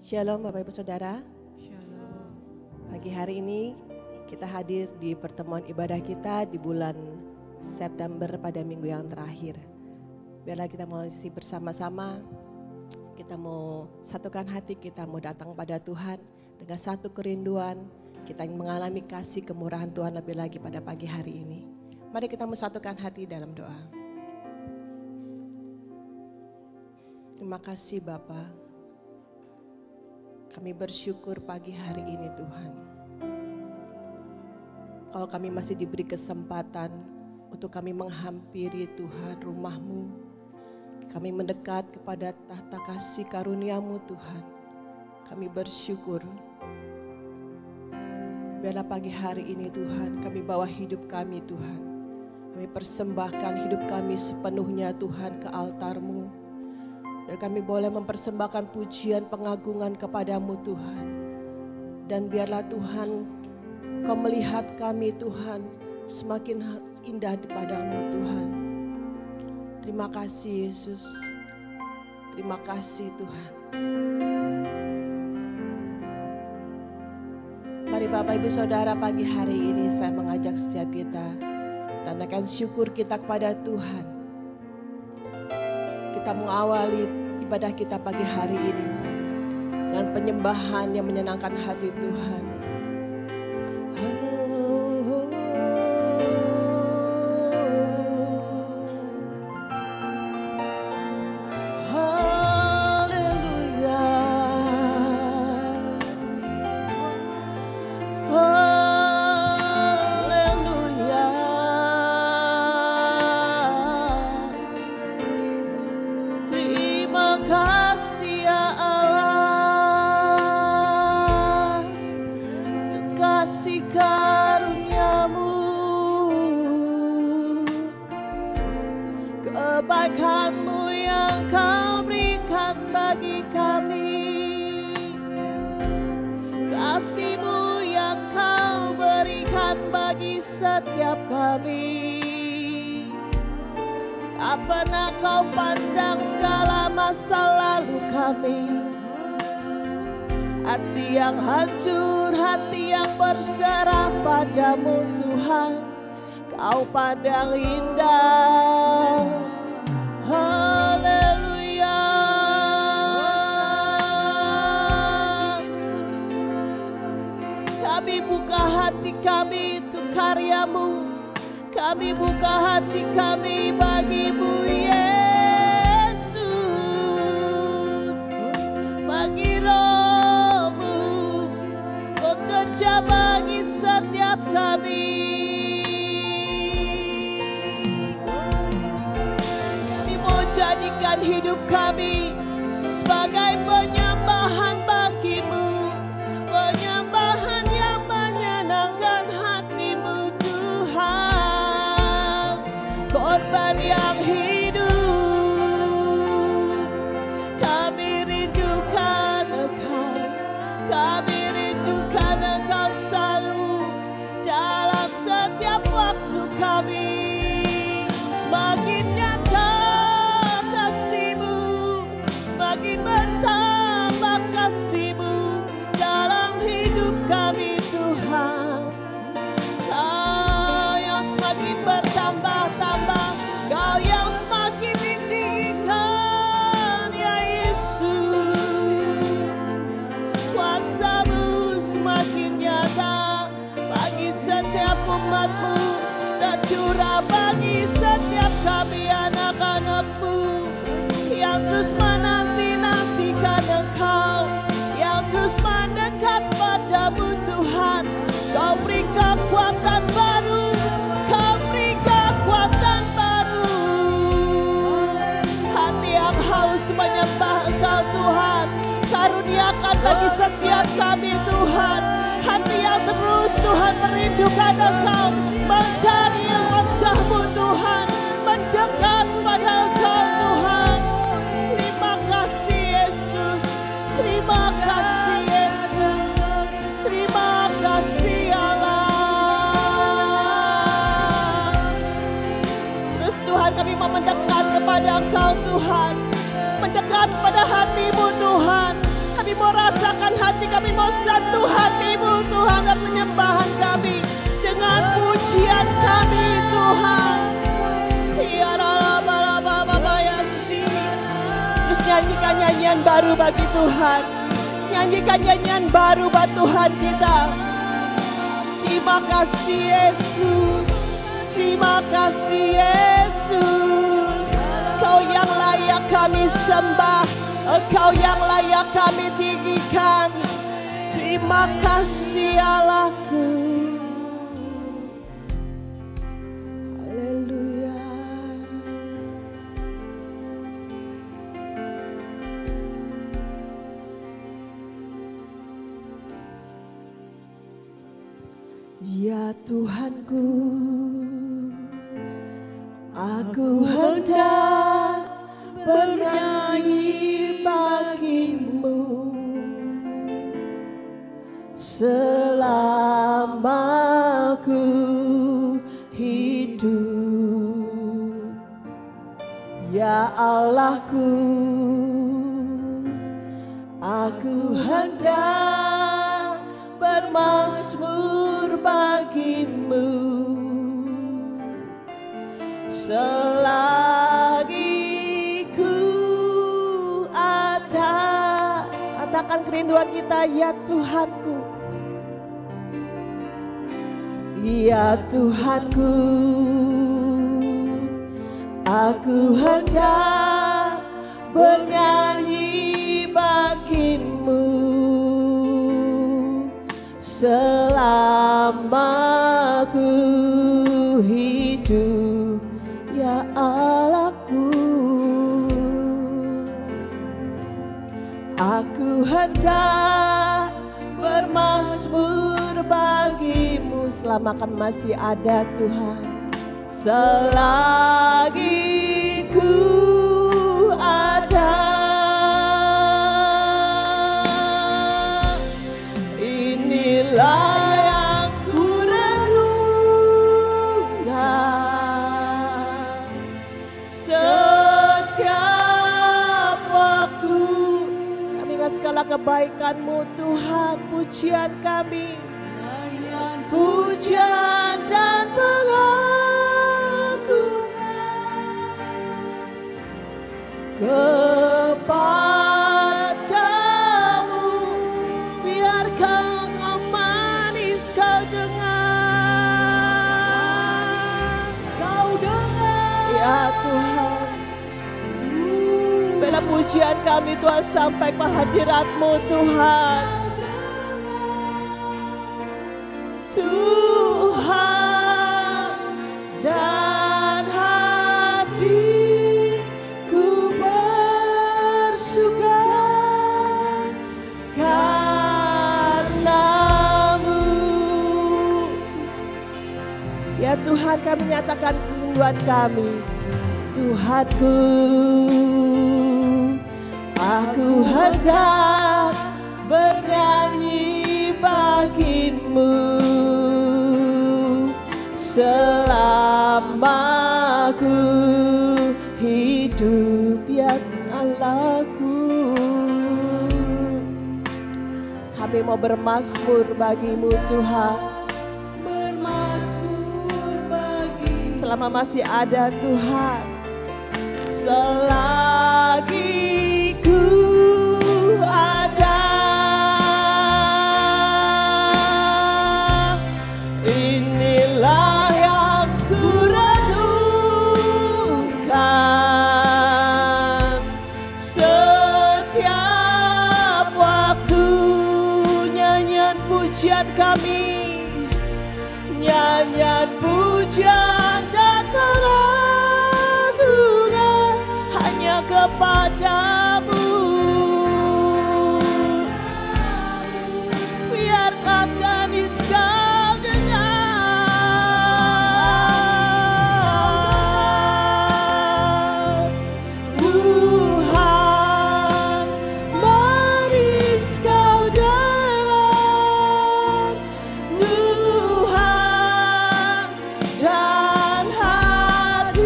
Shalom Bapak Ibu Saudara. Shalom. Pagi hari ini kita hadir di pertemuan ibadah kita di bulan September pada minggu yang terakhir. Biarlah kita mau isi bersama-sama, kita mau satukan hati, kita mau datang pada Tuhan dengan satu kerinduan, kita yang mengalami kasih kemurahan Tuhan lebih lagi pada pagi hari ini. Mari kita satukan hati dalam doa. Terima kasih Bapa. Kami bersyukur pagi hari ini Tuhan. Kalau kami masih diberi kesempatan untuk kami menghampiri Tuhan rumah-Mu. Kami mendekat kepada tahta kasih karunia-Mu Tuhan. Kami bersyukur. Biarlah pagi hari ini Tuhan kami bawa hidup kami Tuhan. Kami persembahkan hidup kami sepenuhnya Tuhan ke altar-Mu. Dan kami boleh mempersembahkan pujian pengagungan kepadamu Tuhan. Dan biarlah Tuhan Kau melihat kami Tuhan semakin indah di padamu Tuhan. Terima kasih Yesus. Terima kasih Tuhan. Mari Bapak Ibu Saudara, pagi hari ini saya mengajak setiap kita tandakan syukur kita kepada Tuhan. Kita mengawali ibadah kita pagi hari ini dengan penyembahan yang menyenangkan hati Tuhan. Kebaikan-Mu yang Kau berikan bagi kami, kasih-Mu yang Kau berikan bagi setiap kami. Tak pernah Kau pandang segala masa lalu kami. Hati yang hancur, hati yang berserah padamu Tuhan, Kau pandang indah. Haleluya. Kami buka hati kami untuk karya-Mu. Kami buka hati kami bagi-Mu Yesus. Bagi Roh-Mu bekerja bagi setiap kami. Jadikan hidup kami sebagai penyembahan bagi-Mu, penyembahan yang menyenangkan hati-Mu Tuhan, korban yang hidup. Kami rindukan Engkau, kami rindukan Engkau selalu dalam setiap waktu kami. Semakin nyata semakin bertambah kasih-Mu dalam hidup kami Tuhan. Kau yang semakin bertambah-tambah, Kau yang semakin ditinggikan ya Yesus. Kuasa-Mu semakin nyata bagi setiap umat-Mu, tercurah bagi setiap kami anak-anak-Mu yang terus menanti-nantikan Engkau, yang terus mendekat padamu Tuhan. Kau beri kekuatan baru, Kau beri kekuatan baru. Hati yang haus menyembah Engkau Tuhan, karuniakan bagi setiap kami Tuhan. Hati yang terus Tuhan merindukan Engkau, mencari wajah-Mu Tuhan, mendekat pada Engkau Tuhan. Terima kasih Yesus, terima kasih Allah. Terus Tuhan kami mau mendekat kepada Engkau Tuhan, mendekat pada hati-Mu Tuhan. Kami Kami mau rasakan hati, kami mau satu hatimu Tuhan, dan penyembahan kami dengan pujian kami Tuhan. Terus nyanyikan nyanyian baru bagi Tuhan. Nyanyikan nyanyian baru buat Tuhan kita. Terima kasih Yesus, terima kasih Yesus. Kau yang layak kami sembah, Engkau yang layak kami tinggikan. Terima kasih Allahku. Haleluya. Ya Tuhanku, aku hendak bernyanyi bagimu selama ku hidup. Ya Allahku, aku hendak bermazmur bagimu selagi ku ada. Katakan kerinduan kita, ya Tuhanku, ya Tuhanku, aku hendak bernyanyi bagimu selama ku hidup. Ya Allahku, aku hendak bermazmur bagimu selama kami masih ada Tuhan. Selagi ku ada, inilah yang ku renungkan setiap waktu. Kami ingat segala kebaikan-Mu Tuhan, pujian kami, pujian dan pengagungan kepadamu. Biarkan Engkau manis, Kau dengar, ya Tuhan. Bila pujian kami Tuhan sampai ke hadirat-Mu Tuhan. Tuhan, dan hatiku bersuka karena-Mu. Ya Tuhan, kami nyatakan kerinduan kami. Tuhanku, aku hendak bernyanyi bagimu selama ku hidup, ya Allahku. Kami mau bermazmur bagimu Tuhan, bermazmur bagi selama masih ada Tuhan. Selagi ku ada, inilah yang ku renungkan setiap waktu. Nyanyian pujian kami, nyanyian pujian dan pengagungan hanya kepadamu. Biarkan gadis Kau dengar. Tuhan, manis Kau dengar. Tuhan, dan hatiku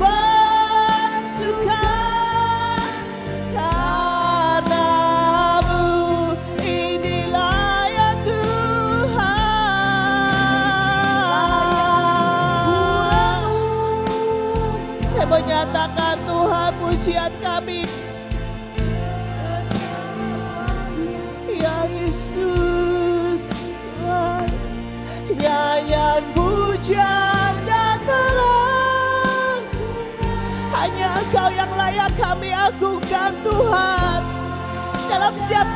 bersuka Kami menyatakan Tuhan pujian kami. Ya Yesus Tuhan, nyanyian pujian dan pengagungan hanya Engkau yang layak kami agungkan Tuhan. Dalam setiap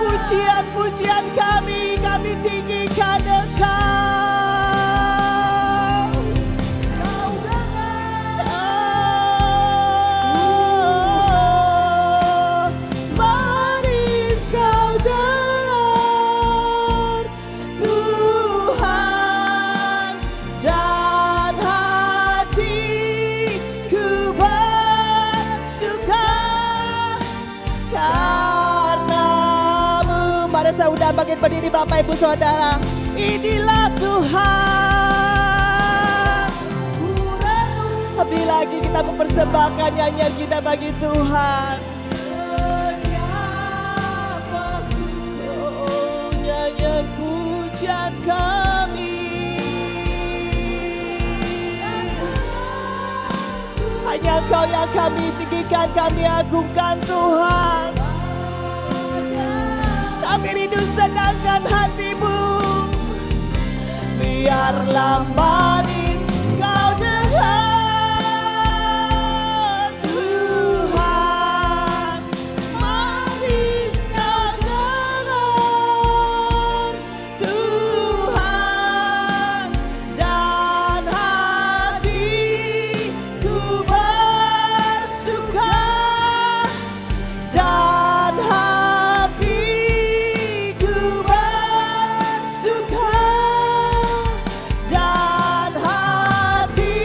pujian kami tinggikan Engkau. Manis Kau dengar Tuhan, dan hatiku bersuka karena-Mu. Mari saya undang bagian berdiri Bapak Ibu Saudara. Inilah Tuhan. Lebih lagi kita mempersembahkan nyanyian kita bagi Tuhan. Oh, nyanyian pujian kami hanya Kau yang kami tinggikan, kami agungkan Tuhan. Kami rindu senangkan hati-Mu. Biarlah manis Kau dengar Tuhan, manis Kau dengar Tuhan, dan hatiku bersuka, dan hatiku bersuka, dan hatiku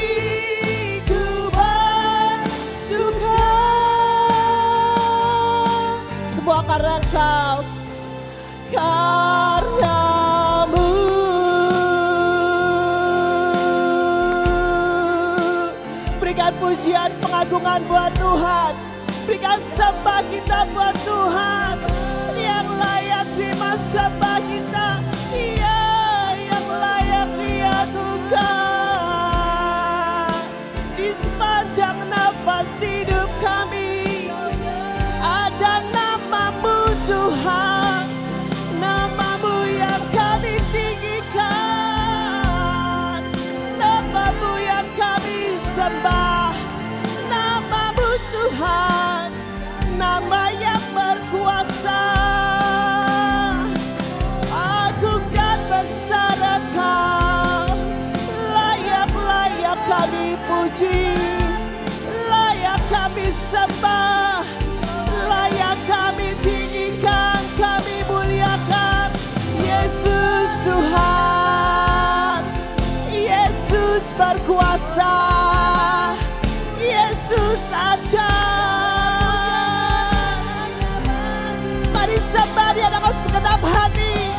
bersuka. Semua karena Kau, karena-Mu. Berikan pujian pengagungan buat Tuhan. Berikan sembah kita buat Tuhan. Yang layak terima sembah kita. Dia yang layak diagungkan. Di sepanjang nafas hidup kami ada nama-Mu Tuhan. Nama-Mu yang kami tinggikan, nama-Mu yang kami sembah, nama-Mu Tuhan, nama yang berkuasa. Agung dan besar Engkau, layak-layak kami puji, layak kami sembah, layak kami tinggikan, kami muliakan. Yesus Tuhan, Yesus berkuasa, Yesus aja. Mari sembah Dia dengan segenap hati.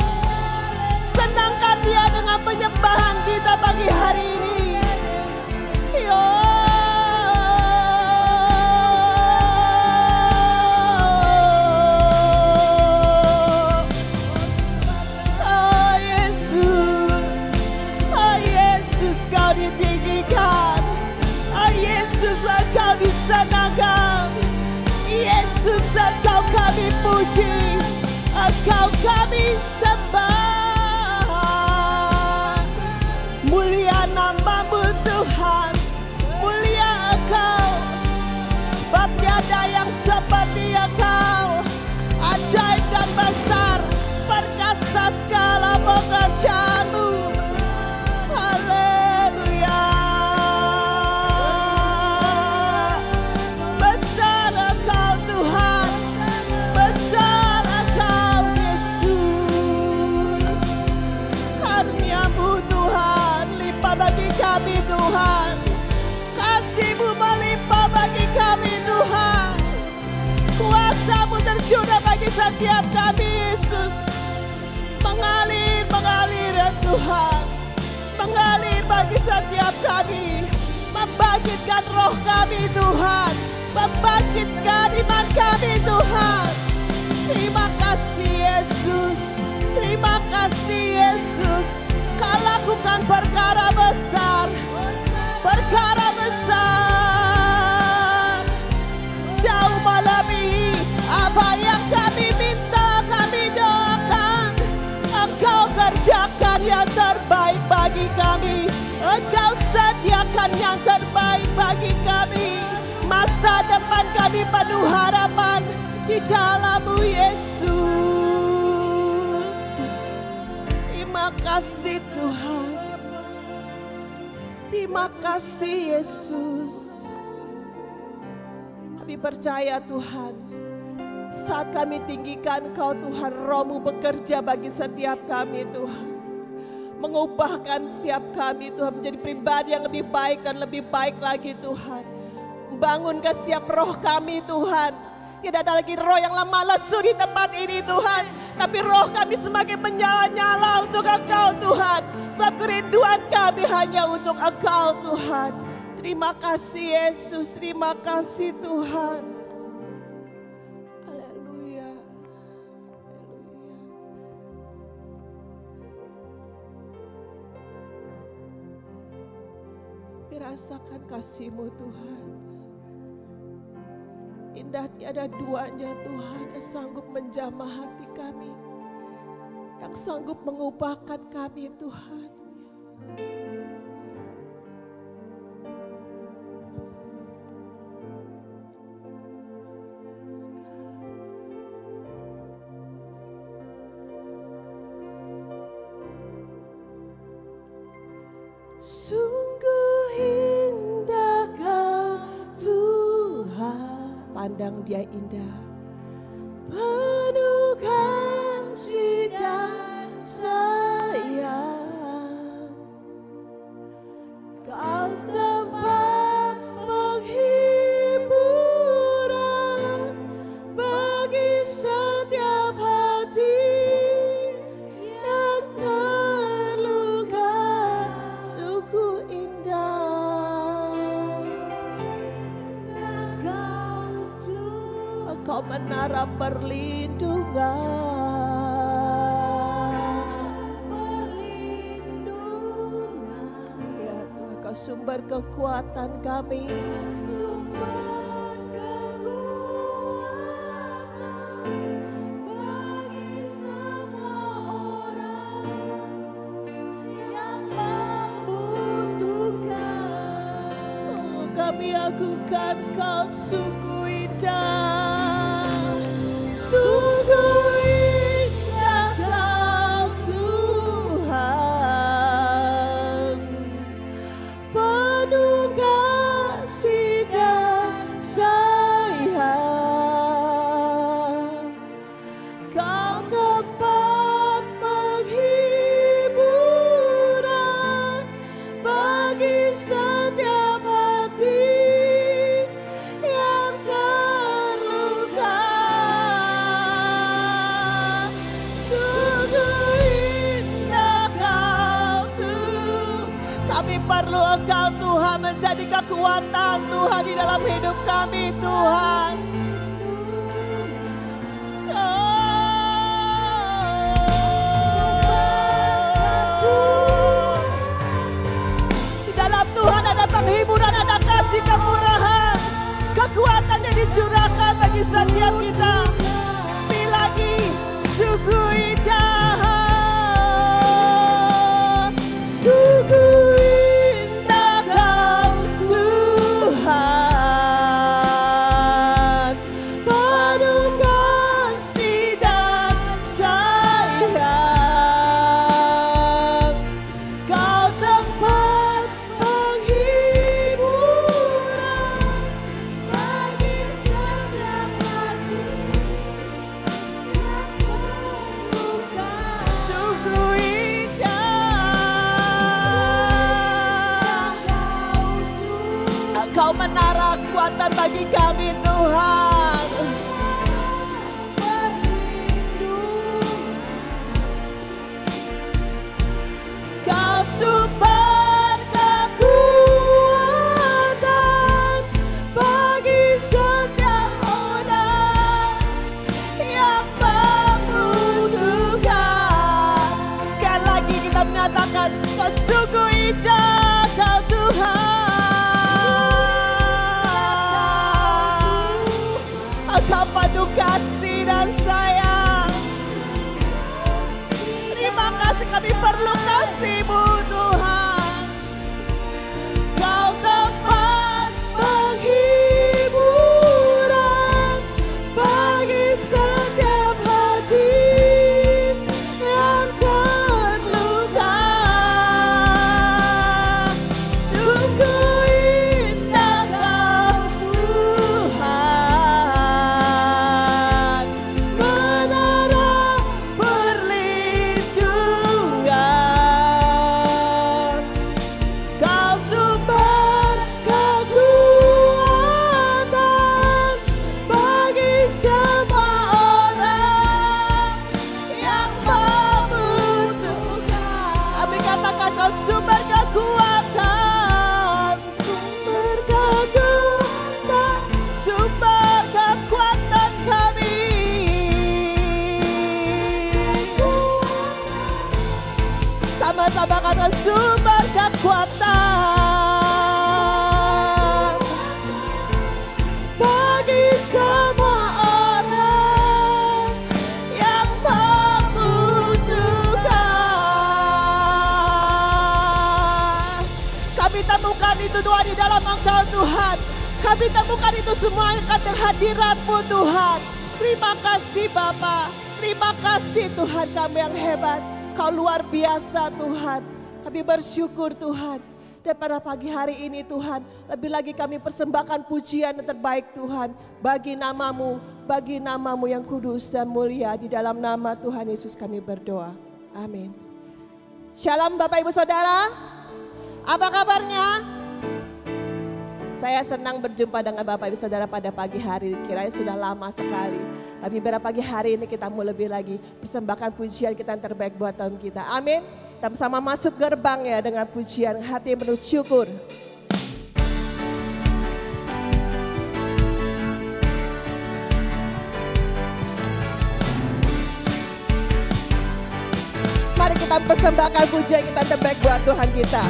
Senangkan Dia dengan penyembahan kita pagi hari ini. Yo. Kau ditinggikan, Yesus Engkau disenangkan, Yesus Engkau kami puji, Engkau kami sembah. Mulia nama-Mu Tuhan, mulia Engkau, sebab tiada yang seperti Engkau. Ajaib dan besar, perkasa segala pekerjaan-Mu. Kami Tuhan, kasih-Mu melimpah bagi kami Tuhan, kuasa-Mu tercurah bagi setiap kami Yesus. Mengalir ya Tuhan, mengalir bagi setiap kami, membangkitkan roh kami Tuhan, membangkitkan iman kami Tuhan. Terima kasih Yesus, terima kasih Yesus. Kau lakukan perkara besar, perkara besar. kami. Engkau sediakan yang terbaik bagi kami. Masa depan kami penuh harapan di dalam-Mu Yesus. Terima kasih Tuhan. Terima kasih Yesus. Kami percaya Tuhan, saat kami tinggikan Kau Tuhan, Roh-Mu bekerja bagi setiap kami Tuhan. Mengubahkan setiap kami Tuhan menjadi pribadi yang lebih baik dan lebih baik lagi Tuhan. Bangunkan setiap roh kami Tuhan. Tidak ada lagi roh yang lemah lesu di tempat ini Tuhan. Tapi roh kami semakin menyala-nyala untuk Engkau Tuhan. Sebab kerinduan kami hanya untuk Engkau Tuhan. Terima kasih Yesus, terima kasih Tuhan. Haleluya. Rasakan kasih-Mu Tuhan. Indah tiada duanya Tuhan yang sanggup menjamah hati kami, yang sanggup mengubahkan kami Tuhan. Sungguh indah Kau Tuhan. Pandang Dia indah, penuh kasih dan sayang. Kau tempat penghiburan bagi setiap hati yang terluka. Sungguh indah. Kau menara perlindungan. Ya Tuhan, Kau sumber kekuatan kami. Bagi semua orang yang membutuhkan. Oh, kami agungkan Kau, sungguh indah. Sungguh indah Kau Tuhan, penuh kasih dan sayang. Kau tempat penghiburan bagi setiap hati yang terluka. Kami perlu Engkau Tuhan, menjadi kekuatan Tuhan di dalam hidup kami Tuhan. Di dalam Tuhan ada penghiburan, ada kasih, kemurahan, kekuatan yang dicurahkan bagi setiap kita. Lebih lagi, sungguh indah. Sungguh indah Kau Tuhan, penuh kasih dan sayang. Kau tempat penghiburan bagi setiap hati yang terluka. Sungguh indah. Kau menara kekuatan bagi kami Tuhan. Kau sumber kekuatan bagi setiap orang yang membutuhkan. Sekali lagi kita menyatakan, Kau sungguh indah Kau Tuhan. Kau penuh kasih dan sayang. Terima kasih, kami perlu kasih-Mu Tuhan. Tuhan di dalam Engkau Tuhan. Kami temukan itu semua karena hadirat-Mu Tuhan. Terima kasih Bapa. Terima kasih Tuhan kami yang hebat. Kau luar biasa Tuhan. Kami bersyukur Tuhan. Dan pada pagi hari ini Tuhan, lebih lagi kami persembahkan pujian yang terbaik Tuhan. Bagi namamu yang kudus dan mulia. Di dalam nama Tuhan Yesus kami berdoa. Amin. Shalom Bapak Ibu Saudara. Apa kabarnya? Saya senang berjumpa dengan Bapak Ibu Saudara pada pagi hari. Kiranya sudah lama sekali. Tapi pada pagi hari ini kita mau lebih lagi persembahkan pujian kita yang terbaik buat Tuhan kita. Amin. Kita bersama masuk gerbang ya dengan pujian hati yang penuh syukur. Mari kita persembahkan pujian kita terbaik buat Tuhan kita.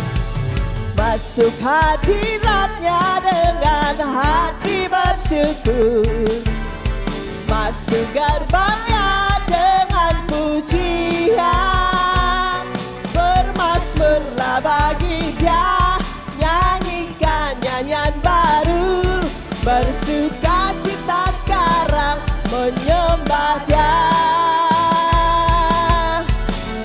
Masuk hadirat-Nya dengan hati bersyukur. Masuk gerbang-Nya dengan pujian. Bermazmurlah bagi Dia, nyanyikan nyanyian baru. Bersuka cita sekarang menyembah Dia.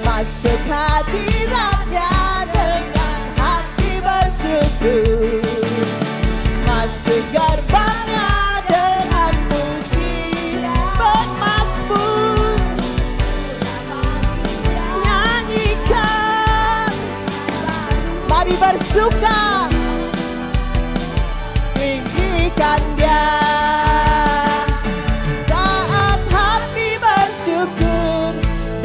Masuk hadirat-Nya dengan hati bersyukur. Masuk gerbang-Nya dengan pujian. Bermazmur nyanyikan. Mari bersuka, tinggikan Dia. Saat hati bersyukur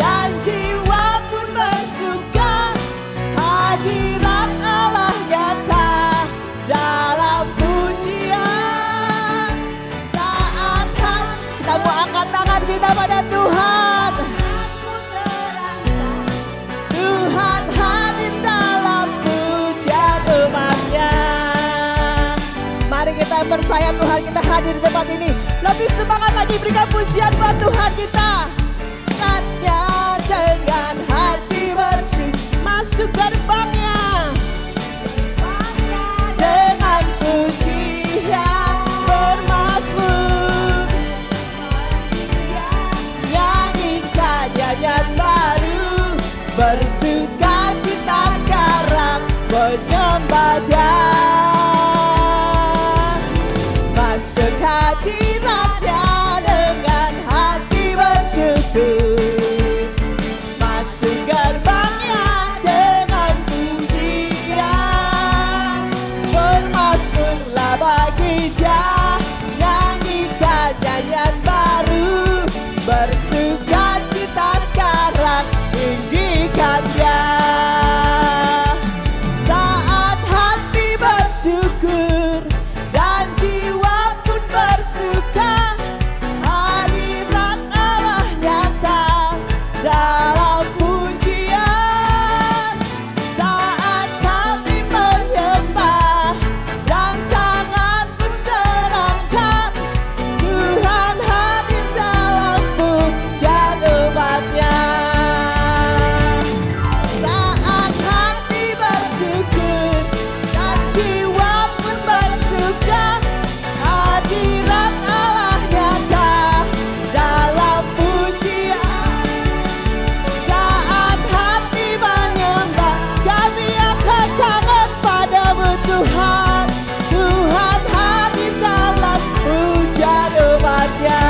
dan jiwa pun bersuka, hadirat Allah nyata dalam pujian. Saat kita mau angkat tangan kita pada Tuhan. Tuhan hadir dalam pujian umat-Nya. Mari kita percaya Tuhan kita hadir di tempat ini. Lebih semangat lagi berikan pujian buat Tuhan kita. Katnya dengan hati bersih masuk gerbang-Nya dengan pujian bermazmur. Nyanyikan nyanyian baru. Bersuka cita sekarang menyembah Dia. Masuk hadirat-Nya dengan hati bersyukur. Masuk gerbang-Nya dengan pujian. Bermazmurlah bagi Dia, nyanyikan nyanyian baru. Bersuka cita sekarang tinggikan Dia. Saat hati bersyukur dan jiwa pun bersuka, hadirat Allah nyata dalam pujian. Saat kami menyembah dan tangan pun terangkat, Tuhan hadir dalam pujian umat-Nya. Saat hati bersyukur dan jiwa pun bersuka, hadirat Allah nyata dalam pujian. Saat hati menyembah, kami angkat tangan padamu Tuhan. Tuhan hadir dalam pujian umat-Nya.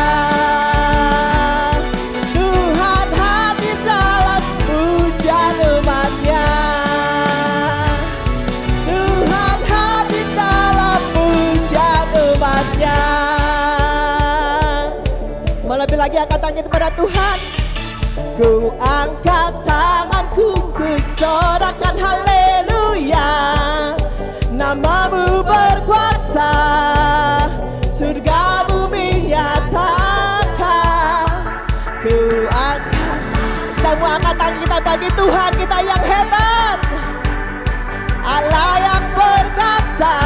Tuhan hadir dalam pujian umat-Nya. Tuhan hadir dalam pujian umat-Nya. Lebih lagi angkat tangan kepada Tuhan. Ku angkat tanganku, ku sorakan haleluya. Namamu berkuasa, surga bumi nyatakan. Ku angkat, kita mau angkat tangan kita bagi Tuhan kita yang hebat. Allah yang berkuasa,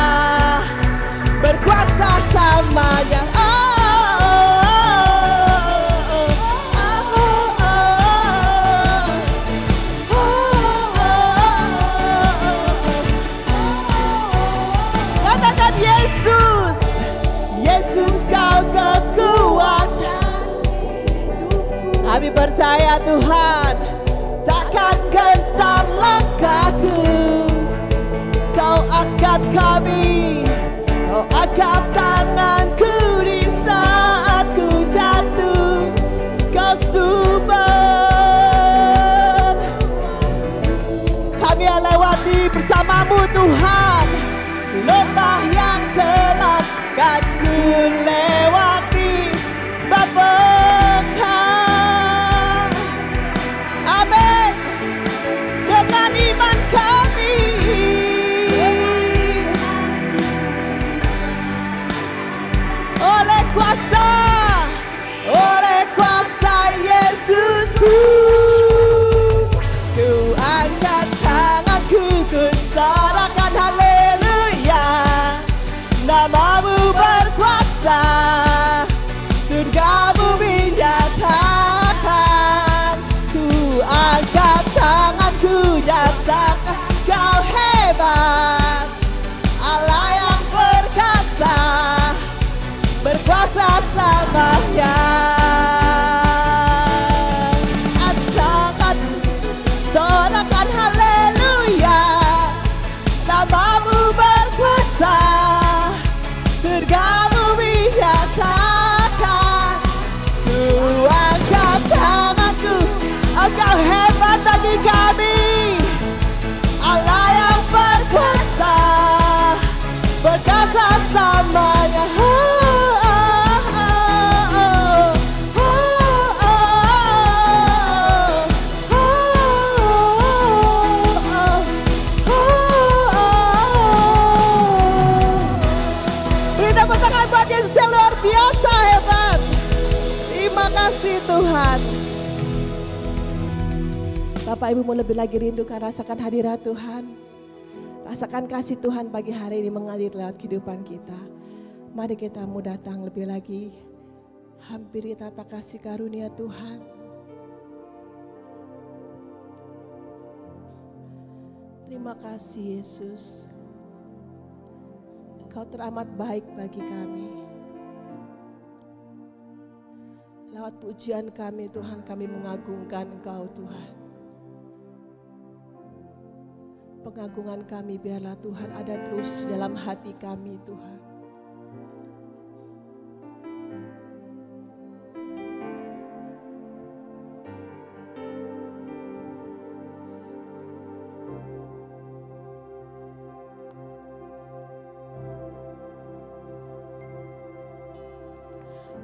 berkuasa samanya. percaya Tuhan, takkan gentar langkahku. Kau angkat kami, Kau angkat tanganku di saat ku jatuh. Kau sumber. Kami lewati bersamamu Tuhan, lembah yang gelap kan ku lewati sebab Engkau. Amin. Dengan iman kami, oleh kuasa Yesusku, ku angkat tanganku, ku sorakan haleluya. Namamu berkuasa, surga bumi nyatakan. Ku angkat tanganku, nyatakan Kau hebat, Allah yang perkasa, berkuasa selamanya. Angkat, sorakan haleluya. Namamu berkuasa, surga bumi nyatakan. Ku angkat tanganku, Engkau hebat bagi kami, Allah yang berkuasa, berkuasa selamanya. Beri tepuk tangan buat Yesus yang luar biasa hebat. Terima kasih Tuhan. Bapak Ibu mau lebih lagi rindukan, rasakan hadirat Tuhan. Rasakan kasih Tuhan pagi hari ini mengalir lewat kehidupan kita. Mari kita mau datang lebih lagi, hampiri tata kasih karunia Tuhan. Terima kasih Yesus, Kau teramat baik bagi kami. Lewat pujian kami Tuhan, kami mengagungkan Engkau Tuhan. Pengagungan kami biarlah Tuhan ada terus dalam hati kami Tuhan.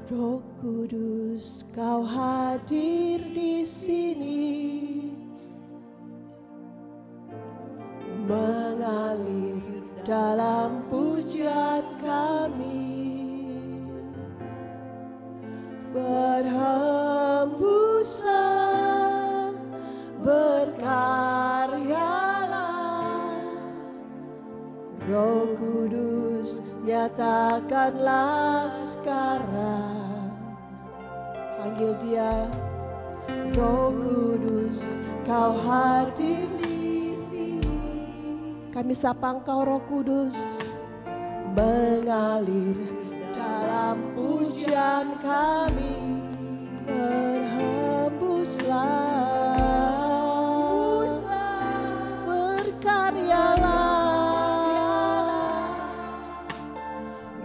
Roh Kudus, Kau hadir di sini, mengalir dalam pujian kami, berhembusan, berkaryalah. Roh Kudus, nyatakanlah sekarang. Panggil Dia. Roh Kudus, Kau hadir di sini. Kami sapa Engkau Roh Kudus, mengalir dalam pujian kami, berhembuslah, berkaryalah.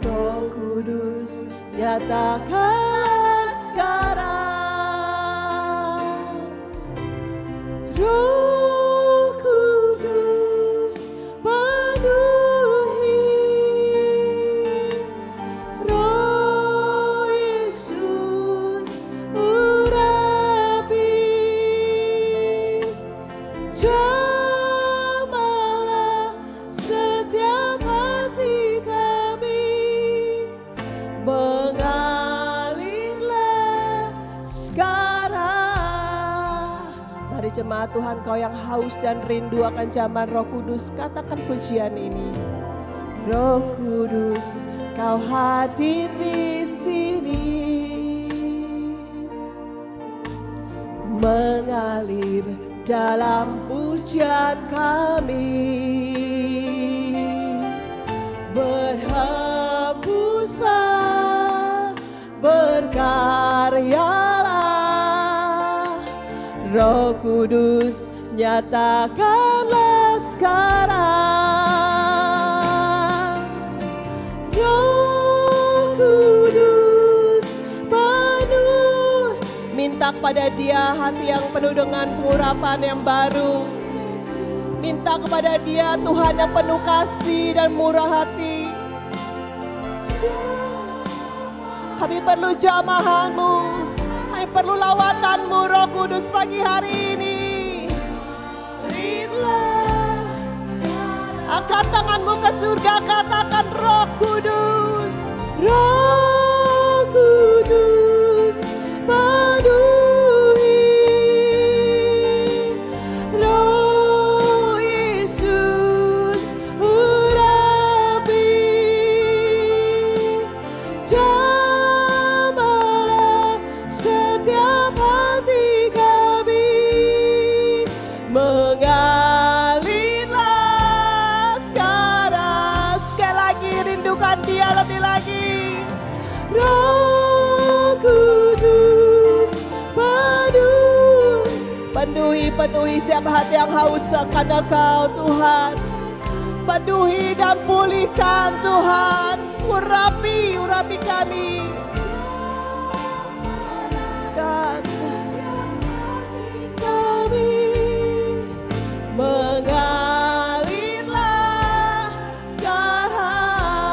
Roh Kudus, nyatakan sekarang. Roh Kudus, penuhi. Roh Yesus, urapi. Jamalah setiap hati kami, mengalirlah sekarang. Mari jemaat Tuhan, kau yang haus dan rindu akan zaman Roh Kudus, katakan pujian ini. Roh Kudus, Kau hadir di sini, mengalir dalam pujian kami, berhembusan, berkaryalah. Roh Kudus, nyatakanlah sekarang. Roh Kudus, penuh. Minta kepada Dia hati yang penuh dengan pengurapan yang baru. Minta kepada Dia Tuhan yang penuh kasih dan murah hati. Kami perlu jamahan-Mu, kami perlu lawatanmu Roh Kudus pagi hari ini. Angkat tanganmu ke surga, katakan Roh Kudus, Roh Kudus, penuhi. Roh Yesus, urapi. Jamalah setiap hati kami, mengalirlah sekarang. Sekali lagi rindukan Dia lebih lagi. Roh Kudus, penuhi setiap hati yang haus akan Engkau Tuhan. Penuhi dan pulihkan Tuhan. Urapi kami. Kami mengalirlah sekarang.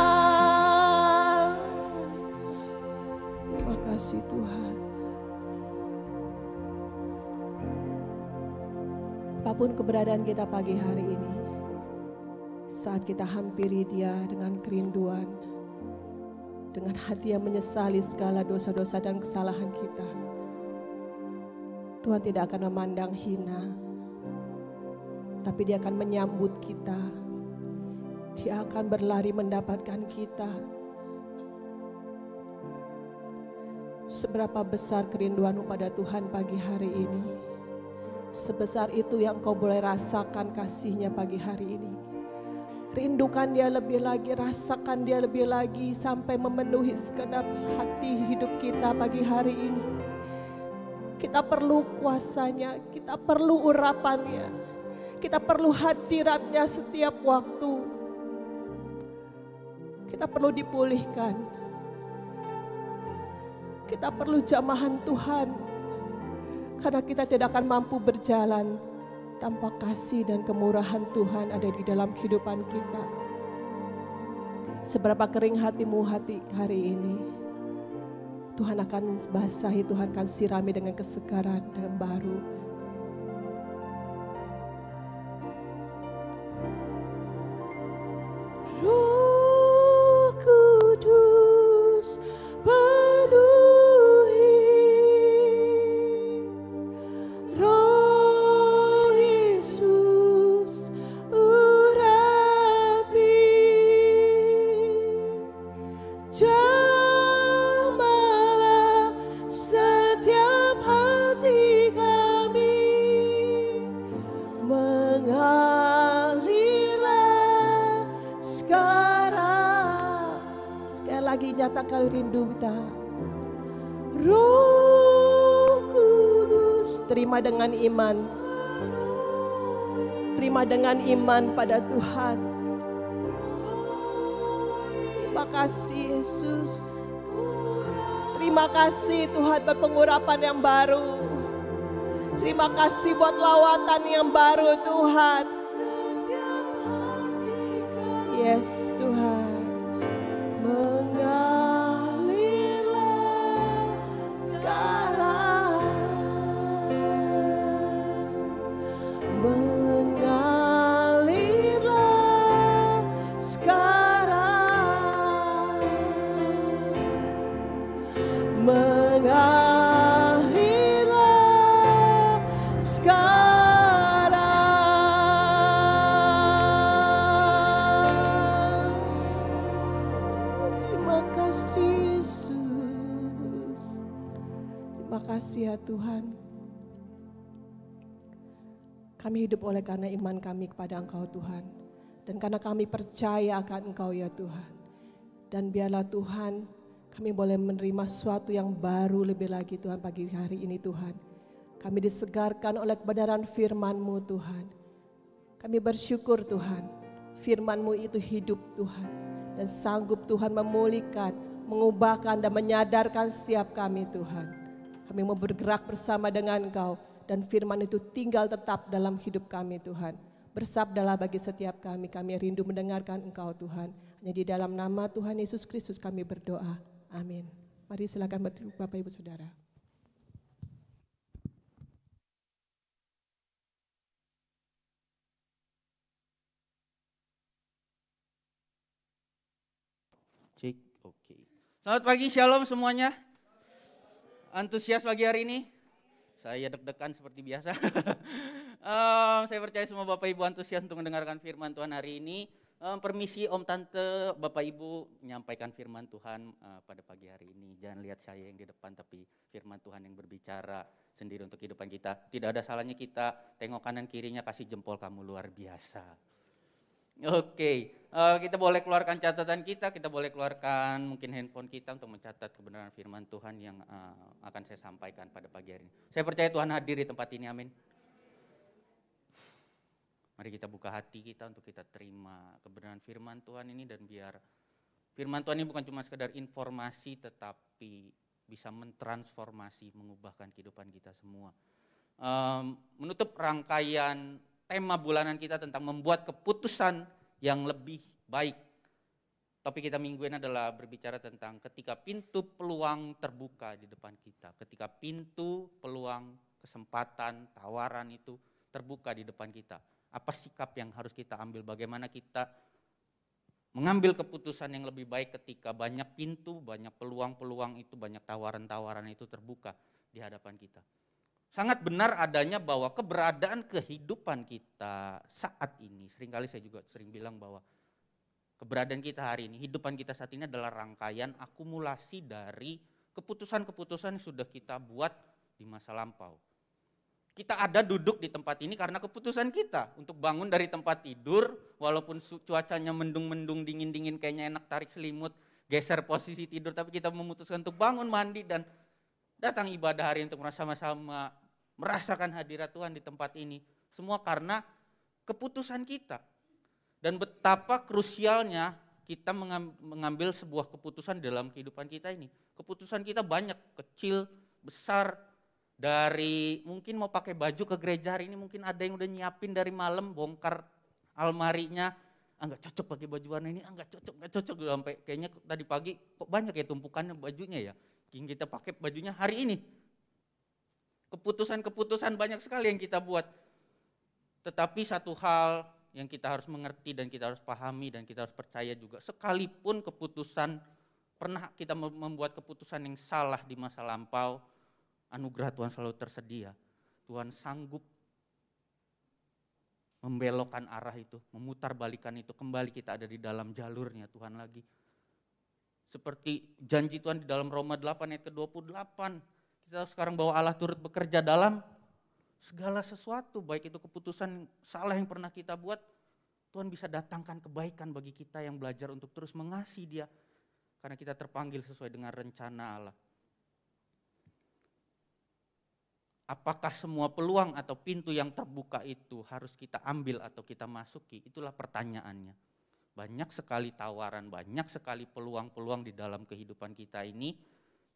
Terima kasih Tuhan. Apapun keberadaan kita pagi hari ini, saat kita hampiri Dia dengan kerinduan, dengan hati yang menyesali segala dosa-dosa dan kesalahan kita, Tuhan tidak akan memandang hina, tapi Dia akan menyambut kita. Dia akan berlari mendapatkan kita. Seberapa besar kerinduanmu pada Tuhan pagi hari ini, sebesar itu yang kau boleh rasakan kasih-Nya pagi hari ini. Rindukan Dia lebih lagi, rasakan Dia lebih lagi sampai memenuhi segenap hati hidup kita pagi hari ini. Kita perlu kuasa-Nya, kita perlu urapan-Nya, kita perlu hadirat-Nya setiap waktu. Kita perlu dipulihkan, kita perlu jamahan Tuhan, karena kita tidak akan mampu berjalan tanpa kasih dan kemurahan Tuhan ada di dalam kehidupan kita. Seberapa kering hatimu hari ini, Tuhan akan basahi, Tuhan akan sirami dengan kesegaran dan baru. Roh Kudus, penuhi. Roh Yesus, urapi. Jamalah setiap hati kami, mengalirlah sekarang. Sekali lagi nyatakan rindu kita. Roh Kudus, terima dengan iman. Terima dengan iman pada Tuhan. Terima kasih Yesus. Terima kasih Tuhan buat pengurapan yang baru. Terima kasih buat lawatan yang baru Tuhan. Yes Tuhan. Mengalirlah sekarang. Mengalirlah sekarang. Mengalirlah sekarang. Terima kasih Yesus. Terima kasih ya Tuhan. Kami hidup oleh karena iman kami kepada Engkau Tuhan. Dan karena kami percaya akan Engkau ya Tuhan. Dan biarlah Tuhan kami boleh menerima sesuatu yang baru lebih lagi Tuhan pagi hari ini Tuhan. Kami disegarkan oleh kebenaran firman-Mu Tuhan. Kami bersyukur Tuhan, firman-Mu itu hidup Tuhan. Dan sanggup Tuhan memulihkan, mengubahkan dan menyadarkan setiap kami Tuhan. Kami mau bergerak bersama dengan Engkau dan firman itu tinggal tetap dalam hidup kami Tuhan. Bersabdalah bagi setiap kami rindu mendengarkan Engkau Tuhan. Hanya di dalam nama Tuhan Yesus Kristus kami berdoa. Amin. Mari silakan berduduk Bapak Ibu Saudara. Cek, oke. Selamat pagi, shalom semuanya. Antusias pagi hari ini? Saya deg-degan seperti biasa. Saya percaya semua Bapak Ibu antusias untuk mendengarkan firman Tuhan hari ini. Permisi Om Tante, Bapak Ibu menyampaikan firman Tuhan pada pagi hari ini. Jangan lihat saya yang di depan, tapi firman Tuhan yang berbicara sendiri untuk kehidupan kita. Tidak ada salahnya kita tengok kanan kirinya, kasih jempol, kamu luar biasa. Oke, kita boleh keluarkan catatan kita boleh keluarkan mungkin handphone kita untuk mencatat kebenaran firman Tuhan yang akan saya sampaikan pada pagi hari ini. Saya percaya Tuhan hadir di tempat ini, amin. Mari kita buka hati kita untuk kita terima kebenaran firman Tuhan ini, dan biar firman Tuhan ini bukan cuma sekedar informasi, tetapi bisa mentransformasi, mengubahkan kehidupan kita semua. Menutup rangkaian tema bulanan kita tentang membuat keputusan yang lebih baik. Topik kita minggu ini adalah berbicara tentang ketika pintu peluang terbuka di depan kita. Ketika pintu peluang, kesempatan, tawaran itu terbuka di depan kita. Apa sikap yang harus kita ambil? Bagaimana kita mengambil keputusan yang lebih baik ketika banyak pintu, banyak peluang-peluang itu, banyak tawaran-tawaran itu terbuka di hadapan kita. Sangat benar adanya bahwa keberadaan kehidupan kita saat ini, seringkali saya juga sering bilang bahwa keberadaan kita hari ini, kehidupan kita saat ini adalah rangkaian akumulasi dari keputusan-keputusan yang sudah kita buat di masa lampau. Kita ada duduk di tempat ini karena keputusan kita untuk bangun dari tempat tidur, walaupun cuacanya mendung-mendung, dingin-dingin, kayaknya enak tarik selimut, geser posisi tidur, tapi kita memutuskan untuk bangun, mandi, dan datang ibadah hari untuk sama-sama merasakan hadirat Tuhan di tempat ini. Semua karena keputusan kita. Dan betapa krusialnya kita mengambil sebuah keputusan dalam kehidupan kita ini. Keputusan kita banyak, kecil, besar. Dari mungkin mau pakai baju ke gereja hari ini, mungkin ada yang udah nyiapin dari malam, bongkar almarinya. Enggak cocok pakai baju warna ini, enggak cocok. Sampai kayaknya tadi pagi kok banyak ya tumpukannya bajunya ya. Yang kita pakai bajunya hari ini. Keputusan-keputusan banyak sekali yang kita buat. Tetapi satu hal yang kita harus mengerti dan kita harus pahami dan kita harus percaya juga. Sekalipun keputusan, pernah kita membuat keputusan yang salah di masa lampau, anugerah Tuhan selalu tersedia. Tuhan sanggup membelokkan arah itu, memutarbalikan itu, kembali kita ada di dalam jalurnya Tuhan lagi. Seperti janji Tuhan di dalam Roma 8 ayat ke-28. Kita sekarang bahwa Allah turut bekerja dalam segala sesuatu. Baik itu keputusan salah yang pernah kita buat. Tuhan bisa datangkan kebaikan bagi kita yang belajar untuk terus mengasihi Dia. Karena kita terpanggil sesuai dengan rencana Allah. Apakah semua peluang atau pintu yang terbuka itu harus kita ambil atau kita masuki? Itulah pertanyaannya. Banyak sekali tawaran, banyak sekali peluang-peluang di dalam kehidupan kita ini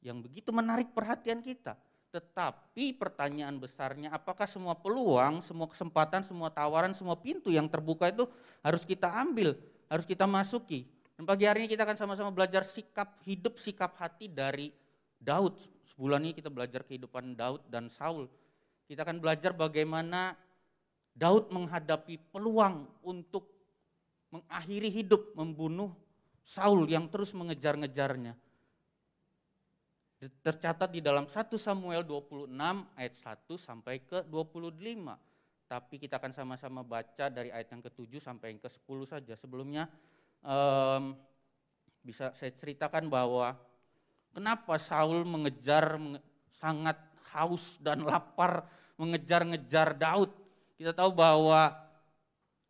yang begitu menarik perhatian kita. Tetapi pertanyaan besarnya, apakah semua peluang, semua kesempatan, semua tawaran, semua pintu yang terbuka itu harus kita ambil, harus kita masuki? Dan pagi hari ini kita akan sama-sama belajar sikap hidup, sikap hati dari Daud. Sebulan ini kita belajar kehidupan Daud dan Saul. Kita akan belajar bagaimana Daud menghadapi peluang untuk mengakhiri hidup, membunuh Saul yang terus mengejar-ngejarnya. Tercatat di dalam 1 Samuel 26 ayat 1 sampai ke 25. Tapi kita akan sama-sama baca dari ayat yang ke-7 sampai yang ke-10 saja. Sebelumnya bisa saya ceritakan bahwa kenapa Saul sangat haus dan lapar mengejar-ngejar Daud. Kita tahu bahwa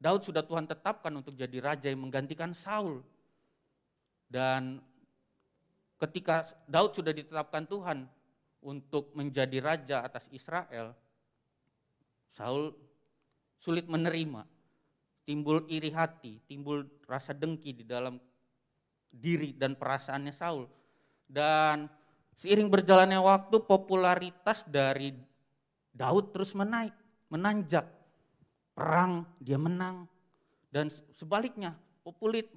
Daud sudah Tuhan tetapkan untuk jadi raja yang menggantikan Saul. Dan ketika Daud sudah ditetapkan Tuhan untuk menjadi raja atas Israel, Saul sulit menerima, timbul iri hati, timbul rasa dengki di dalam diri dan perasaannya Saul. Dan seiring berjalannya waktu, popularitas dari Daud terus menanjak. Perang dia menang, dan sebaliknya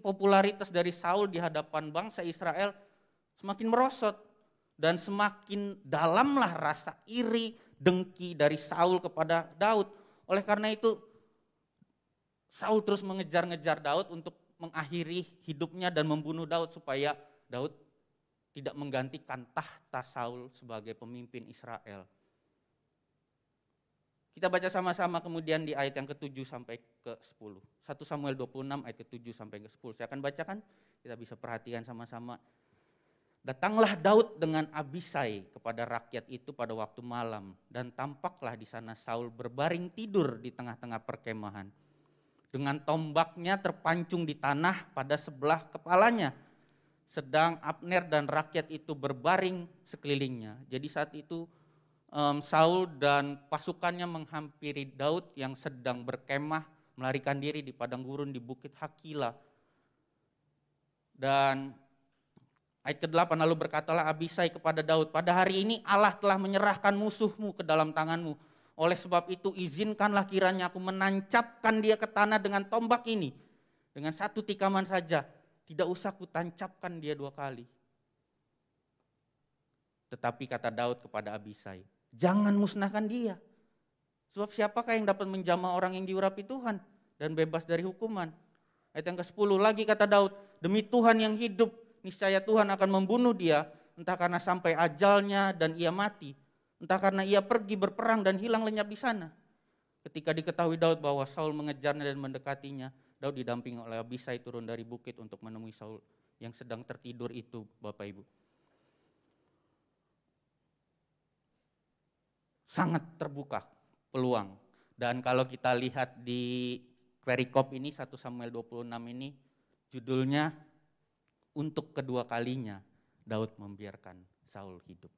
popularitas dari Saul di hadapan bangsa Israel semakin merosot, dan semakin dalamlah rasa iri, dengki dari Saul kepada Daud. Oleh karena itu Saul terus mengejar-ngejar Daud untuk mengakhiri hidupnya dan membunuh Daud supaya Daud tidak menggantikan tahta Saul sebagai pemimpin Israel. Kita baca sama-sama kemudian di ayat yang ke-7 sampai ke-10. 1 Samuel 26 ayat ke-7 sampai ke-10. Saya akan bacakan, kita bisa perhatikan sama-sama. Datanglah Daud dengan Abisai kepada rakyat itu pada waktu malam, dan tampaklah di sana Saul berbaring tidur di tengah-tengah perkemahan. Dengan tombaknya terpancung di tanah pada sebelah kepalanya, sedang Abner dan rakyat itu berbaring sekelilingnya. Jadi saat itu Saul dan pasukannya menghampiri Daud yang sedang berkemah melarikan diri di padang gurun di Bukit Hakila. Dan ayat ke-8, lalu berkatalah Abisai kepada Daud, pada hari ini Allah telah menyerahkan musuhmu ke dalam tanganmu. Oleh sebab itu izinkanlah kiranya aku menancapkan dia ke tanah dengan tombak ini. Dengan satu tikaman saja, tidak usah ku tancapkan dia 2 kali. Tetapi kata Daud kepada Abisai, jangan musnahkan dia. Sebab siapakah yang dapat menjamah orang yang diurapi Tuhan dan bebas dari hukuman. Ayat yang ke-10 lagi kata Daud, demi Tuhan yang hidup, niscaya Tuhan akan membunuh dia, entah karena sampai ajalnya dan ia mati, entah karena ia pergi berperang dan hilang lenyap di sana. Ketika diketahui Daud bahwa Saul mengejarnya dan mendekatinya, Daud didampingi oleh Abisai turun dari bukit untuk menemui Saul yang sedang tertidur itu, Bapak Ibu. Sangat terbuka peluang. Dan kalau kita lihat di perikop ini 1 Samuel 26 ini, judulnya untuk kedua kalinya Daud membiarkan Saul hidup.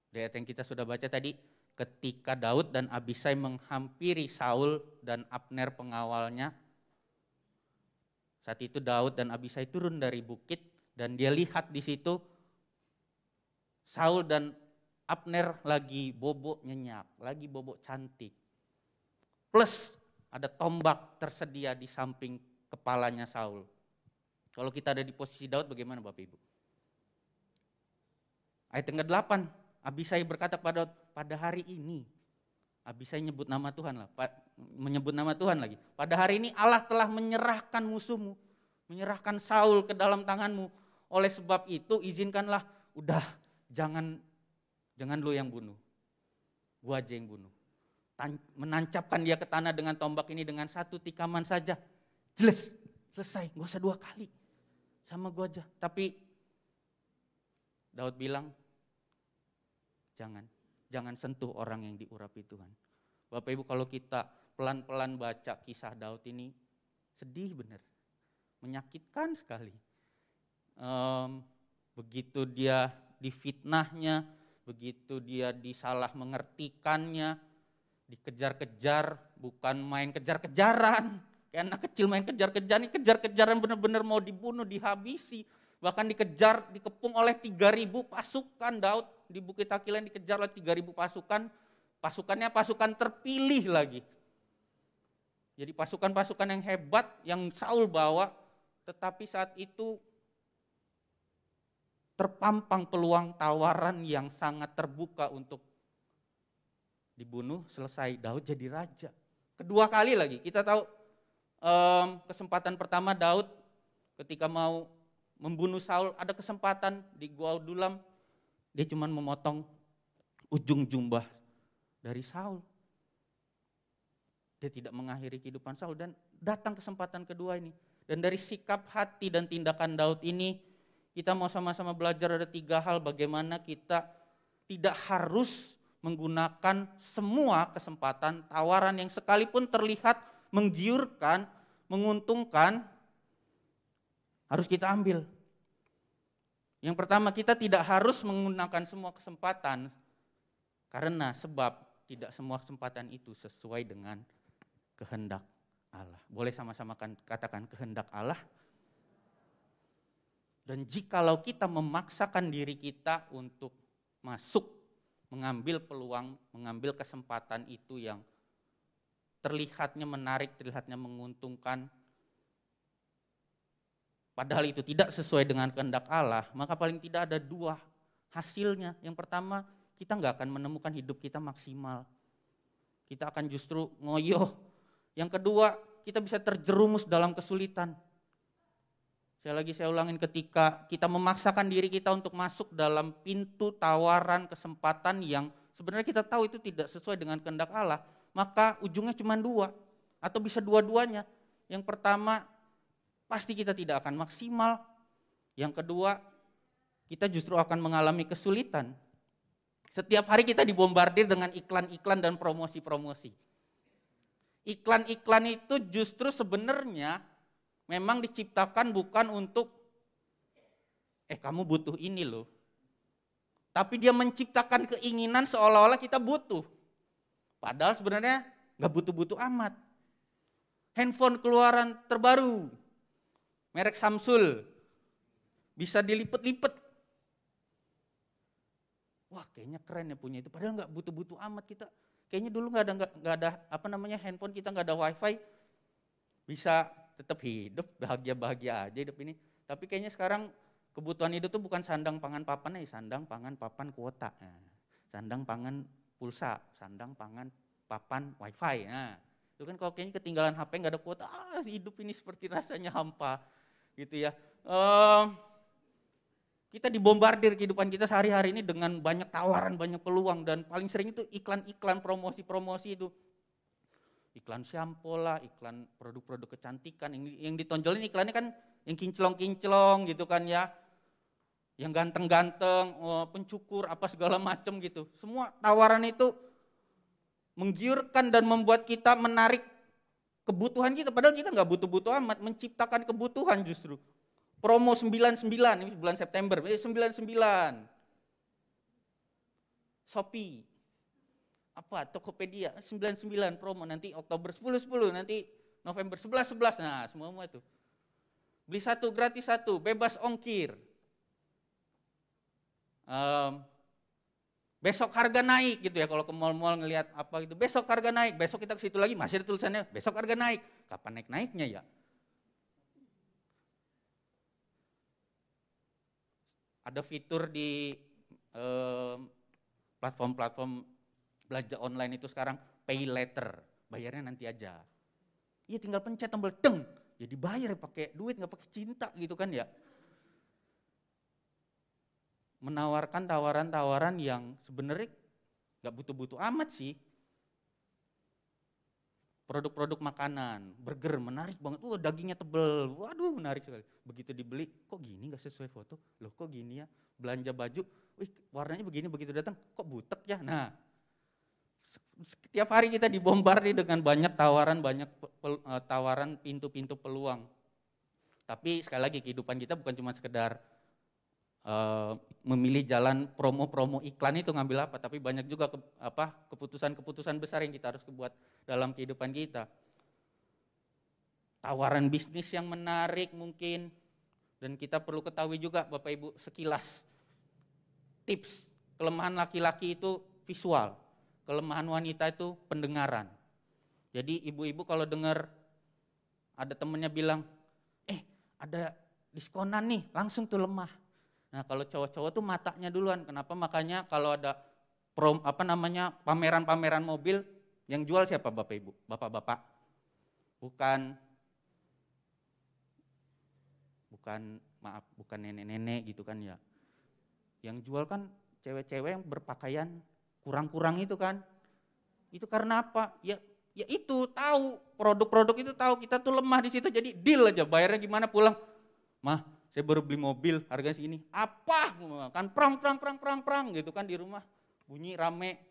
Di ayat yang kita sudah baca tadi, ketika Daud dan Abisai menghampiri Saul dan Abner pengawalnya, saat itu Daud dan Abisai turun dari bukit dan dia lihat di situ Saul dan Abner lagi bobok nyenyak, lagi bobok cantik. Plus ada tombak tersedia di samping kepalanya Saul. Kalau kita ada di posisi Daud bagaimana Bapak Ibu? Ayat yang ke-8, Abisai berkata pada hari ini, Abisai menyebut nama Tuhan lagi. Pada hari ini Allah telah menyerahkan musuhmu, menyerahkan Saul ke dalam tanganmu. Oleh sebab itu izinkanlah, udah jangan lu yang bunuh, gua aja yang bunuh. Menancapkan dia ke tanah dengan tombak ini dengan satu tikaman saja, jelas, selesai, gak usah 2 kali, sama gua aja. Tapi Daud bilang, jangan sentuh orang yang diurapi Tuhan. Bapak Ibu, kalau kita pelan-pelan baca kisah Daud ini, sedih benar, menyakitkan sekali. Begitu dia difitnahnya, begitu dia disalah mengertikannya, dikejar-kejar, bukan main kejar-kejaran. Kayak anak kecil main kejar-kejaran, ini kejar-kejaran benar-benar mau dibunuh, dihabisi. Bahkan dikejar, dikepung oleh 3.000 pasukan Daud. Di Bukit Hakila dikejar oleh 3.000 pasukan. Pasukannya pasukan terpilih lagi. Jadi pasukan-pasukan yang hebat yang Saul bawa, tetapi saat itu terpampang peluang tawaran yang sangat terbuka untuk dibunuh, selesai, Daud jadi raja. Kedua kali lagi, kita tahu kesempatan pertama Daud ketika mau membunuh Saul, ada kesempatan di Gua Adulam, dia cuma memotong ujung jubah dari Saul. Dia tidak mengakhiri kehidupan Saul, dan datang kesempatan kedua ini. Dan dari sikap hati dan tindakan Daud ini, kita mau sama-sama belajar ada 3 hal bagaimana kita tidak harus menggunakan semua kesempatan, tawaran yang sekalipun terlihat menggiurkan, menguntungkan, harus kita ambil. Yang pertama, kita tidak harus menggunakan semua kesempatan karena sebab tidak semua kesempatan itu sesuai dengan kehendak Allah. Boleh sama-sama katakan kehendak Allah? Dan jikalau kita memaksakan diri kita untuk masuk, mengambil peluang, mengambil kesempatan itu yang terlihatnya menarik, terlihatnya menguntungkan, padahal itu tidak sesuai dengan kehendak Allah, maka paling tidak ada dua hasilnya. Yang pertama, kita nggak akan menemukan hidup kita maksimal. Kita akan justru ngoyoh. Yang kedua, kita bisa terjerumus dalam kesulitan. Saya ulangin, ketika kita memaksakan diri kita untuk masuk dalam pintu tawaran kesempatan yang sebenarnya kita tahu itu tidak sesuai dengan kehendak Allah, maka ujungnya cuma dua atau bisa dua-duanya. Yang pertama, pasti kita tidak akan maksimal. Yang kedua, kita justru akan mengalami kesulitan. Setiap hari kita dibombardir dengan iklan-iklan dan promosi-promosi. Iklan-iklan itu justru sebenarnya memang diciptakan bukan untuk, kamu butuh ini loh. Tapi dia menciptakan keinginan seolah-olah kita butuh. Padahal sebenarnya gak butuh-butuh amat. Handphone keluaran terbaru, merek Samsung, bisa dilipet-lipet. Wah, kayaknya keren ya punya itu. Padahal gak butuh-butuh amat kita. Kayaknya dulu gak ada handphone kita gak ada wifi. Bisa tetap hidup, bahagia-bahagia aja hidup ini. Tapi kayaknya sekarang kebutuhan hidup tuh bukan sandang pangan papan, sandang pangan papan kuota. Sandang pangan pulsa, sandang pangan papan wifi. Nah, itu kan kalau kayaknya ketinggalan HP nggak ada kuota, hidup ini seperti rasanya hampa gitu ya. Kita dibombardir kehidupan kita sehari-hari ini dengan banyak tawaran, banyak peluang, dan paling sering itu iklan-iklan, promosi-promosi itu. Iklan shampoo lah, iklan produk-produk kecantikan, yang ditonjolin iklannya kan yang kinclong-kinclong gitu kan ya, yang ganteng-ganteng, pencukur, apa segala macam gitu. Semua tawaran itu menggiurkan dan membuat kita menarik kebutuhan kita, padahal kita nggak butuh-butuh amat, menciptakan kebutuhan justru. Promo 99, ini bulan September, 99. Shopee, Tokopedia 99 promo, nanti Oktober 10, nanti November 11, nah semua itu. Beli satu gratis satu, bebas ongkir. Besok harga naik gitu ya, kalau ke mall-mall ngelihat apa gitu, besok harga naik, besok kita ke situ lagi masih ada tulisannya besok harga naik. Kapan naik-naiknya ya? Ada fitur di platform-platform belanja online itu sekarang pay later, bayarnya nanti aja. Iya, tinggal pencet tombol deng, ya dibayar pakai duit, nggak pakai cinta gitu kan ya. Menawarkan tawaran-tawaran yang sebenarnya nggak butuh-butuh amat sih. Produk-produk makanan, burger menarik banget, dagingnya tebel, waduh menarik sekali. Begitu dibeli, kok gini nggak sesuai foto, loh kok gini ya. Belanja baju, warnanya begini, begitu datang, kok butek ya. Nah, setiap hari kita dibombardir dengan banyak tawaran, tawaran pintu-pintu peluang. Tapi sekali lagi kehidupan kita bukan cuma sekedar memilih jalan promo-promo iklan itu ngambil apa, tapi banyak juga keputusan-keputusan besar yang kita harus buat dalam kehidupan kita. Tawaran bisnis yang menarik mungkin, dan kita perlu ketahui juga Bapak Ibu sekilas tips. Kelemahan laki-laki itu visual, kelemahan wanita itu pendengaran. Jadi ibu-ibu kalau dengar ada temennya bilang, ada diskonan nih, langsung tuh lemah. Nah kalau cowok-cowok tuh matanya duluan. Kenapa? Makanya kalau ada pameran-pameran mobil, yang jual siapa Bapak Ibu? Bapak-bapak. Bukan nenek-nenek gitu kan ya. Yang jual kan cewek-cewek yang berpakaian kurang-kurang itu kan. Itu karena apa? Ya itu tahu, produk-produk itu tahu kita tuh lemah di situ, jadi deal aja, bayarnya gimana pulang. Mah, saya baru beli mobil harganya segini. Apa? Kan perang gitu kan di rumah. Bunyi rame.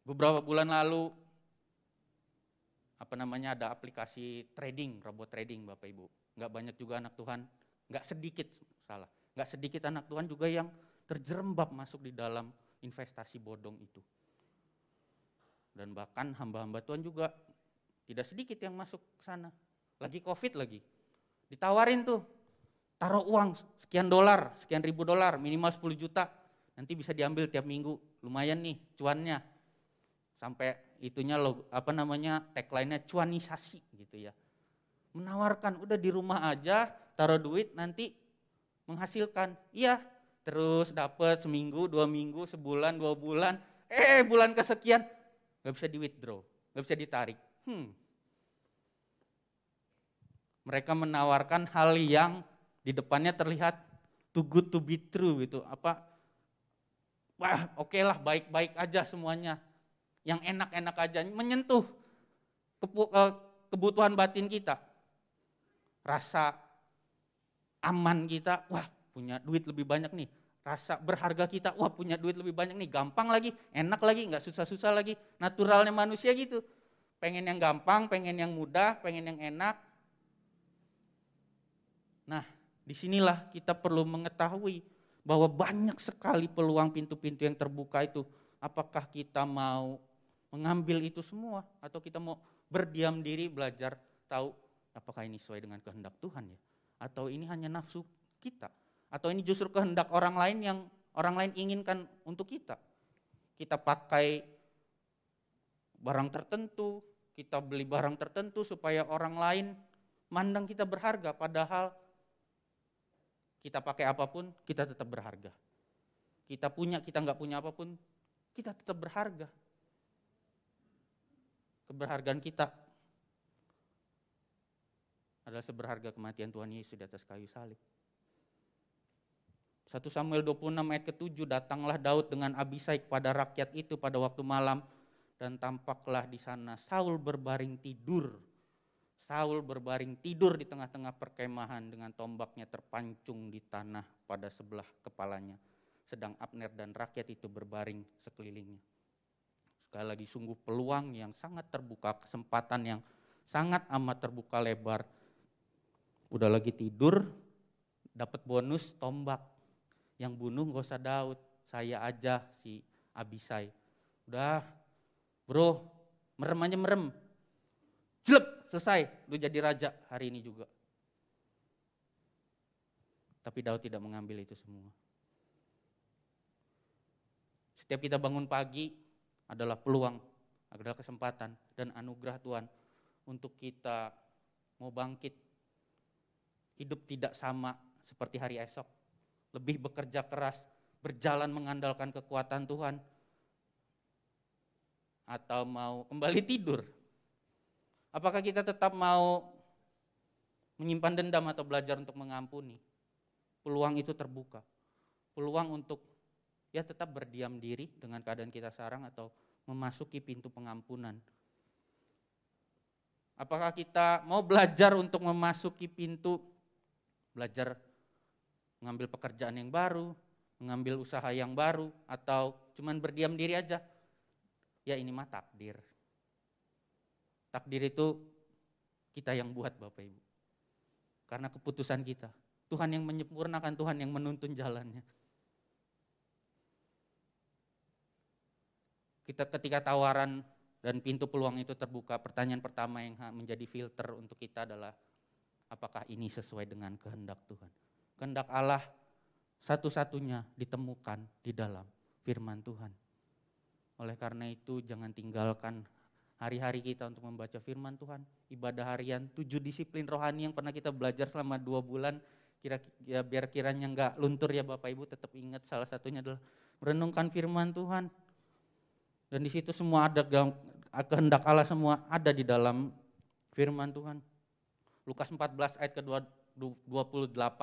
Beberapa bulan lalu ada aplikasi trading, robot trading Bapak Ibu. Enggak banyak juga anak Tuhan, enggak sedikit anak Tuhan juga yang terjerembab masuk di dalam investasi bodong itu. Dan bahkan hamba-hamba Tuhan juga tidak sedikit yang masuk ke sana. Lagi COVID lagi. Ditawarin tuh, taruh uang sekian dolar, sekian ribu dolar, minimal 10 juta. Nanti bisa diambil tiap minggu, lumayan nih cuannya. Sampai itunya tagline-nya cuanisasi gitu ya. Menawarkan udah di rumah aja, taruh duit nanti menghasilkan. Iya, terus dapat seminggu, 2 minggu, sebulan, 2 bulan. Bulan kesekian gak bisa di withdraw, gak bisa ditarik. Mereka menawarkan hal yang di depannya terlihat too good to be true gitu. Oke lah, baik-baik aja semuanya. Yang enak-enak aja, menyentuh kebutuhan batin kita. Rasa aman kita, punya duit lebih banyak nih. Rasa berharga kita, punya duit lebih banyak nih. Gampang lagi, enak lagi, gak susah-susah lagi. Naturalnya manusia gitu. Pengen yang gampang, pengen yang mudah, pengen yang enak. Nah, disinilah kita perlu mengetahui bahwa banyak sekali peluang pintu-pintu yang terbuka itu. Apakah kita mau mengambil itu semua atau kita mau berdiam diri belajar tahu apakah ini sesuai dengan kehendak Tuhan ya? Atau ini hanya nafsu kita? Atau ini justru kehendak orang lain yang orang lain inginkan untuk kita? Kita pakai barang tertentu, kita beli barang tertentu supaya orang lain mandang kita berharga, padahal kita pakai apapun, kita tetap berharga. Kita punya, kita nggak punya apapun, kita tetap berharga. Keberhargaan kita adalah seberharga kematian Tuhan Yesus di atas kayu salib. 1 Samuel 26 ayat ke-7, datanglah Daud dengan Abisai kepada rakyat itu pada waktu malam, dan tampaklah di sana Saul berbaring tidur. Saul berbaring tidur di tengah-tengah perkemahan dengan tombaknya terpancung di tanah pada sebelah kepalanya. Sedang Abner dan rakyat itu berbaring sekelilingnya. Sekali lagi sungguh peluang yang sangat terbuka, kesempatan yang sangat amat terbuka lebar. Udah lagi tidur, dapat bonus tombak. Yang bunuh gak usah Daud, saya aja si Abisai. Udah bro, merem aja merem. Jelep, selesai, lu jadi raja hari ini juga. Tapi Daud tidak mengambil itu semua. Setiap kita bangun pagi adalah peluang, adalah kesempatan dan anugerah Tuhan untuk kita mau bangkit. Hidup tidak sama seperti hari esok. Lebih bekerja keras, berjalan mengandalkan kekuatan Tuhan. Atau mau kembali tidur. Apakah kita tetap mau menyimpan dendam atau belajar untuk mengampuni? Peluang itu terbuka. Peluang untuk tetap berdiam diri dengan keadaan kita sekarang atau memasuki pintu pengampunan. Apakah kita mau belajar untuk memasuki pintu, belajar mengambil pekerjaan yang baru, mengambil usaha yang baru, atau cuman berdiam diri aja? Ya ini mah takdir. Takdir itu kita yang buat Bapak Ibu. Karena keputusan kita. Tuhan yang menyempurnakan, Tuhan yang menuntun jalannya. Ketika tawaran dan pintu peluang itu terbuka, pertanyaan pertama yang menjadi filter untuk kita adalah apakah ini sesuai dengan kehendak Tuhan. Kehendak Allah satu-satunya ditemukan di dalam firman Tuhan. Oleh karena itu jangan tinggalkan hari-hari kita untuk membaca firman Tuhan. Ibadah harian, 7 disiplin rohani yang pernah kita belajar selama 2 bulan. Biar kiranya enggak luntur ya Bapak Ibu, tetap ingat salah satunya adalah merenungkan firman Tuhan. Dan di situ semua ada, kehendak Allah semua ada di dalam firman Tuhan. Lukas 14 ayat ke-28.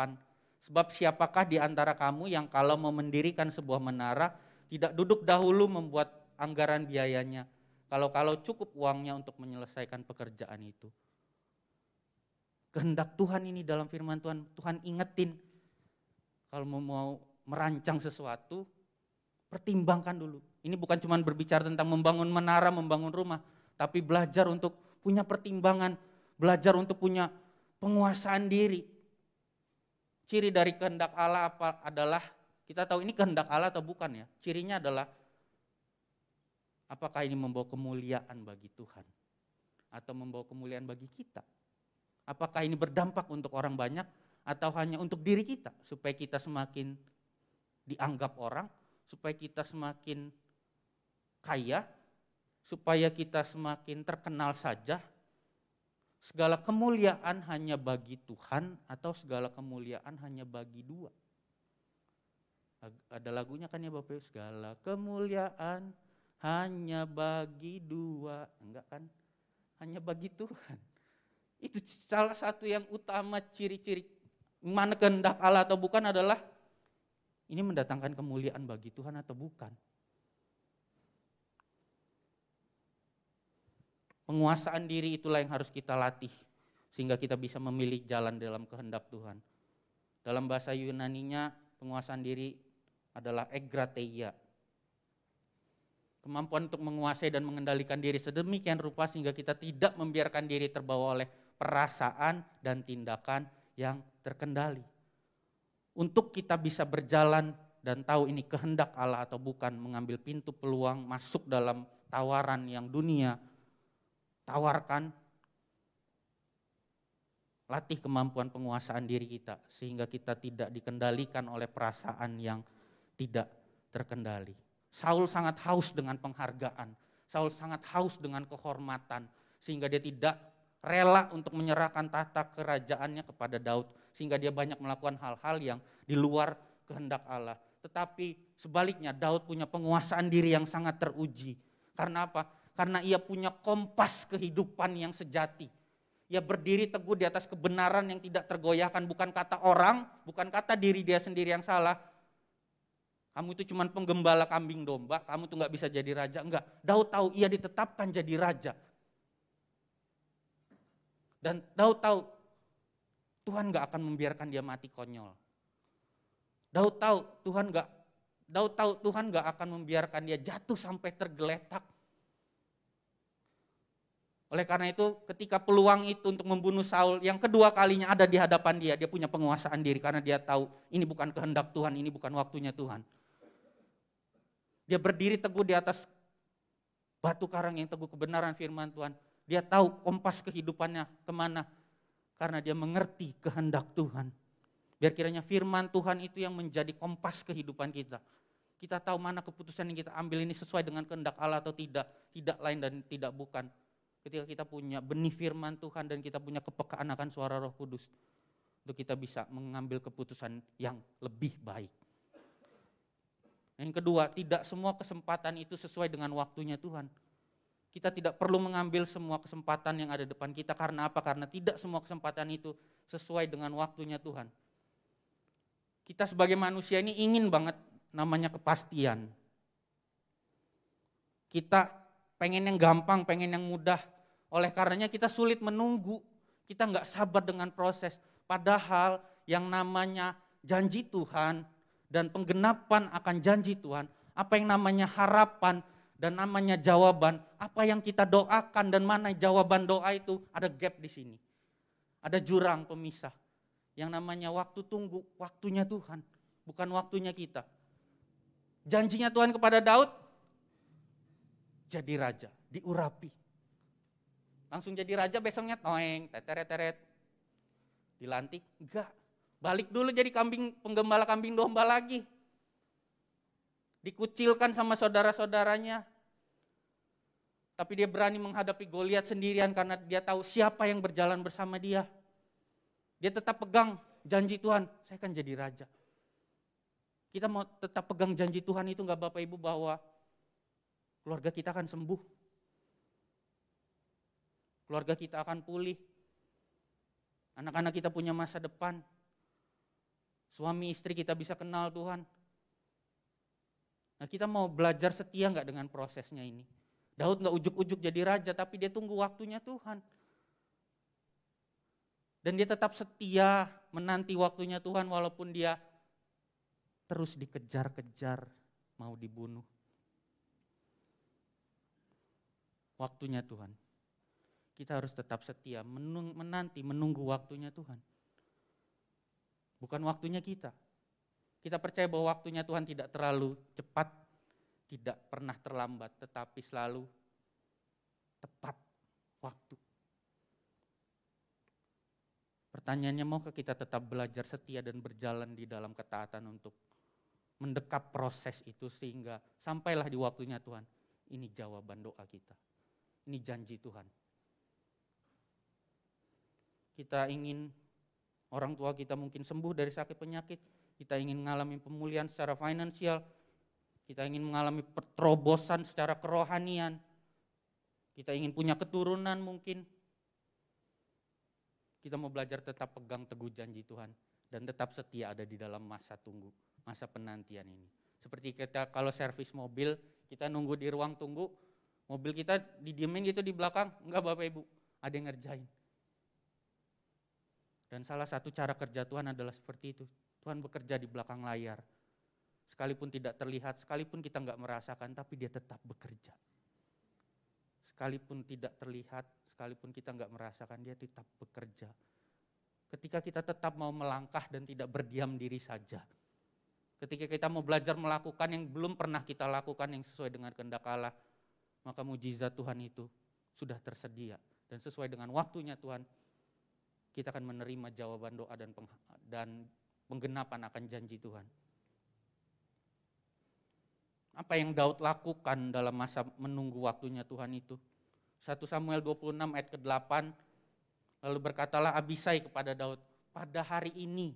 Sebab siapakah di antara kamu yang kalau mau mendirikan sebuah menara, tidak duduk dahulu membuat anggaran biayanya, kalau cukup uangnya untuk menyelesaikan pekerjaan itu. Kehendak Tuhan ini dalam firman Tuhan, Tuhan ingetin, kalau mau merancang sesuatu, pertimbangkan dulu. Ini bukan cuma berbicara tentang membangun menara, membangun rumah, tapi belajar untuk punya pertimbangan, belajar untuk punya penguasaan diri. Ciri dari kehendak Allah adalah Kita tahu ini kehendak Allah atau bukan ya. Cirinya adalah apakah ini membawa kemuliaan bagi Tuhan atau membawa kemuliaan bagi kita. Apakah ini berdampak untuk orang banyak atau hanya untuk diri kita supaya kita semakin dianggap orang, supaya kita semakin kaya, supaya kita semakin terkenal saja. Segala kemuliaan hanya bagi Tuhan atau segala kemuliaan hanya bagi dua. Ada lagunya kan ya Bapak, segala kemuliaan hanya bagi dua. Enggak kan? Hanya bagi Tuhan. Itu salah satu yang utama ciri-ciri mana kehendak Allah atau bukan adalah ini mendatangkan kemuliaan bagi Tuhan atau bukan. Penguasaan diri itulah yang harus kita latih sehingga kita bisa memilih jalan dalam kehendak Tuhan. Dalam bahasa Yunaninya penguasaan diri adalah ekrateia. Kemampuan untuk menguasai dan mengendalikan diri sedemikian rupa sehingga kita tidak membiarkan diri terbawa oleh perasaan dan tindakan yang terkendali. Untuk kita bisa berjalan dan tahu ini kehendak Allah atau bukan, mengambil pintu peluang masuk dalam tawaran yang dunia tawarkan, latih kemampuan penguasaan diri kita sehingga kita tidak dikendalikan oleh perasaan yang tidak terkendali. Saul sangat haus dengan penghargaan, Saul sangat haus dengan kehormatan sehingga dia tidak rela untuk menyerahkan tahta kerajaannya kepada Daud sehingga dia banyak melakukan hal-hal yang di luar kehendak Allah. Tetapi sebaliknya Daud punya penguasaan diri yang sangat teruji. Karena apa? Karena ia punya kompas kehidupan yang sejati. Ia berdiri teguh di atas kebenaran yang tidak tergoyahkan. Bukan kata orang, bukan kata diri dia sendiri yang salah. Kamu itu cuma penggembala kambing domba, kamu tuh gak bisa jadi raja. Enggak, Daud tahu ia ditetapkan jadi raja. Dan Daud tahu Tuhan gak akan membiarkan dia mati konyol. Daud tahu Tuhan gak akan membiarkan dia jatuh sampai tergeletak. Oleh karena itu ketika peluang itu untuk membunuh Saul yang kedua kalinya ada di hadapan dia punya penguasaan diri karena dia tahu ini bukan kehendak Tuhan, ini bukan waktunya Tuhan. Dia berdiri teguh di atas batu karang yang teguh kebenaran firman Tuhan. Dia tahu kompas kehidupannya kemana karena dia mengerti kehendak Tuhan. Biar kiranya firman Tuhan itu yang menjadi kompas kehidupan kita. Kita tahu mana keputusan yang kita ambil ini sesuai dengan kehendak Allah atau tidak, tidak lain dan tidak bukan. Ketika kita punya benih firman Tuhan dan kita punya kepekaan akan suara Roh Kudus, untuk kita bisa mengambil keputusan yang lebih baik. Yang kedua, tidak semua kesempatan itu sesuai dengan waktunya Tuhan. Kita tidak perlu mengambil semua kesempatan yang ada depan kita. Karena apa? Karena tidak semua kesempatan itu sesuai dengan waktunya Tuhan. Kita sebagai manusia ini ingin banget namanya kepastian. Kita pengen yang gampang, pengen yang mudah. Oleh karenanya kita sulit menunggu. Kita nggak sabar dengan proses. Padahal yang namanya janji Tuhan dan penggenapan akan janji Tuhan, apa yang namanya harapan dan namanya jawaban, apa yang kita doakan dan mana jawaban doa itu, ada gap di sini. Ada jurang pemisah. Yang namanya waktu tunggu, waktunya Tuhan, bukan waktunya kita. Janjinya Tuhan kepada Daud, jadi raja, diurapi. Langsung jadi raja besoknya toeng, teteret-teret. Dilantik, enggak. Balik dulu jadi penggembala kambing domba lagi. Dikucilkan sama saudara-saudaranya. Tapi dia berani menghadapi Goliat sendirian karena dia tahu siapa yang berjalan bersama dia. Dia tetap pegang janji Tuhan, saya akan jadi raja. Kita mau tetap pegang janji Tuhan itu enggak Bapak Ibu bahwa keluarga kita akan sembuh. Keluarga kita akan pulih. Anak-anak kita punya masa depan. Suami istri kita bisa kenal Tuhan. Nah kita mau belajar setia enggak dengan prosesnya ini? Daud enggak ujuk-ujuk jadi raja tapi dia tunggu waktunya Tuhan. Dan dia tetap setia menanti waktunya Tuhan walaupun dia terus dikejar-kejar mau dibunuh. Waktunya Tuhan. Kita harus tetap setia menanti, menunggu waktunya Tuhan. Bukan waktunya kita. Kita percaya bahwa waktunya Tuhan tidak terlalu cepat, tidak pernah terlambat, tetapi selalu tepat waktu. Pertanyaannya, maukah kita tetap belajar setia dan berjalan di dalam ketaatan untuk mendekap proses itu sehingga sampailah di waktunya Tuhan. Ini jawaban doa kita. Ini janji Tuhan. Kita ingin orang tua kita mungkin sembuh dari sakit penyakit. Kita ingin mengalami pemulihan secara finansial. Kita ingin mengalami terobosan secara kerohanian. Kita ingin punya keturunan mungkin. Kita mau belajar tetap pegang teguh janji Tuhan. Dan tetap setia ada di dalam masa tunggu, masa penantian ini. Seperti kita kalau servis mobil, kita nunggu di ruang tunggu, mobil kita didiemin gitu di belakang, enggak Bapak Ibu, ada yang ngerjain. Dan salah satu cara kerja Tuhan adalah seperti itu. Tuhan bekerja di belakang layar. Sekalipun tidak terlihat, sekalipun kita enggak merasakan, tapi dia tetap bekerja. Sekalipun tidak terlihat, sekalipun kita enggak merasakan, dia tetap bekerja. Ketika kita tetap mau melangkah dan tidak berdiam diri saja. Ketika kita mau belajar melakukan yang belum pernah kita lakukan yang sesuai dengan kehendak Allah, maka mujizat Tuhan itu sudah tersedia. Dan sesuai dengan waktunya Tuhan, kita akan menerima jawaban doa dan penggenapan akan janji Tuhan. Apa yang Daud lakukan dalam masa menunggu waktunya Tuhan itu? 1 Samuel 26 ayat ke-8, lalu berkatalah Abisai kepada Daud, pada hari ini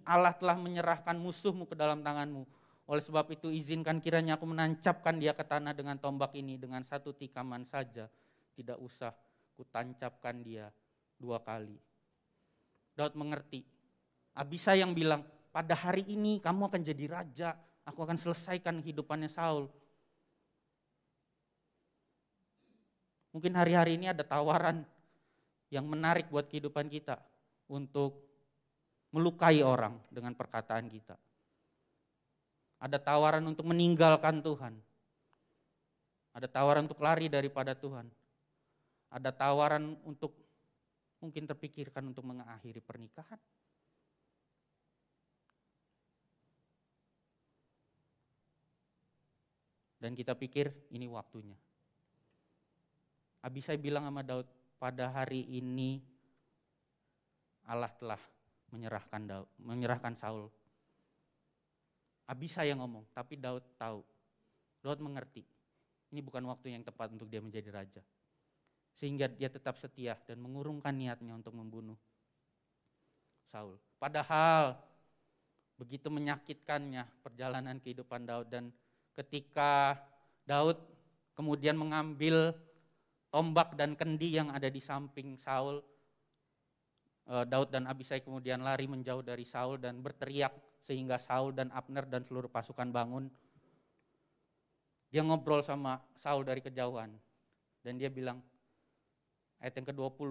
Allah telah menyerahkan musuhmu ke dalam tanganmu. Oleh sebab itu izinkan kiranya aku menancapkan dia ke tanah dengan tombak ini dengan satu tikaman saja. Tidak usah kutancapkan dia 2 kali. Daud mengerti. Abisai yang bilang, pada hari ini kamu akan jadi raja. Aku akan selesaikan hidupannya Saul. Mungkin hari-hari ini ada tawaran yang menarik buat kehidupan kita untuk melukai orang dengan perkataan kita. Ada tawaran untuk meninggalkan Tuhan. Ada tawaran untuk lari daripada Tuhan. Ada tawaran untuk mungkin terpikirkan untuk mengakhiri pernikahan. Dan kita pikir ini waktunya. Abisai bilang sama Daud, pada hari ini Allah telah menyerahkan Saul. Abisai yang ngomong, tapi Daud tahu. Daud mengerti, ini bukan waktu yang tepat untuk dia menjadi raja. Sehingga dia tetap setia dan mengurungkan niatnya untuk membunuh Saul. Padahal begitu menyakitkannya perjalanan kehidupan Daud, dan ketika Daud kemudian mengambil tombak dan kendi yang ada di samping Saul, Daud dan Abisai kemudian lari menjauh dari Saul dan berteriak sehingga Saul dan Abner dan seluruh pasukan bangun. Dia ngobrol sama Saul dari kejauhan dan dia bilang, ayat yang ke-20,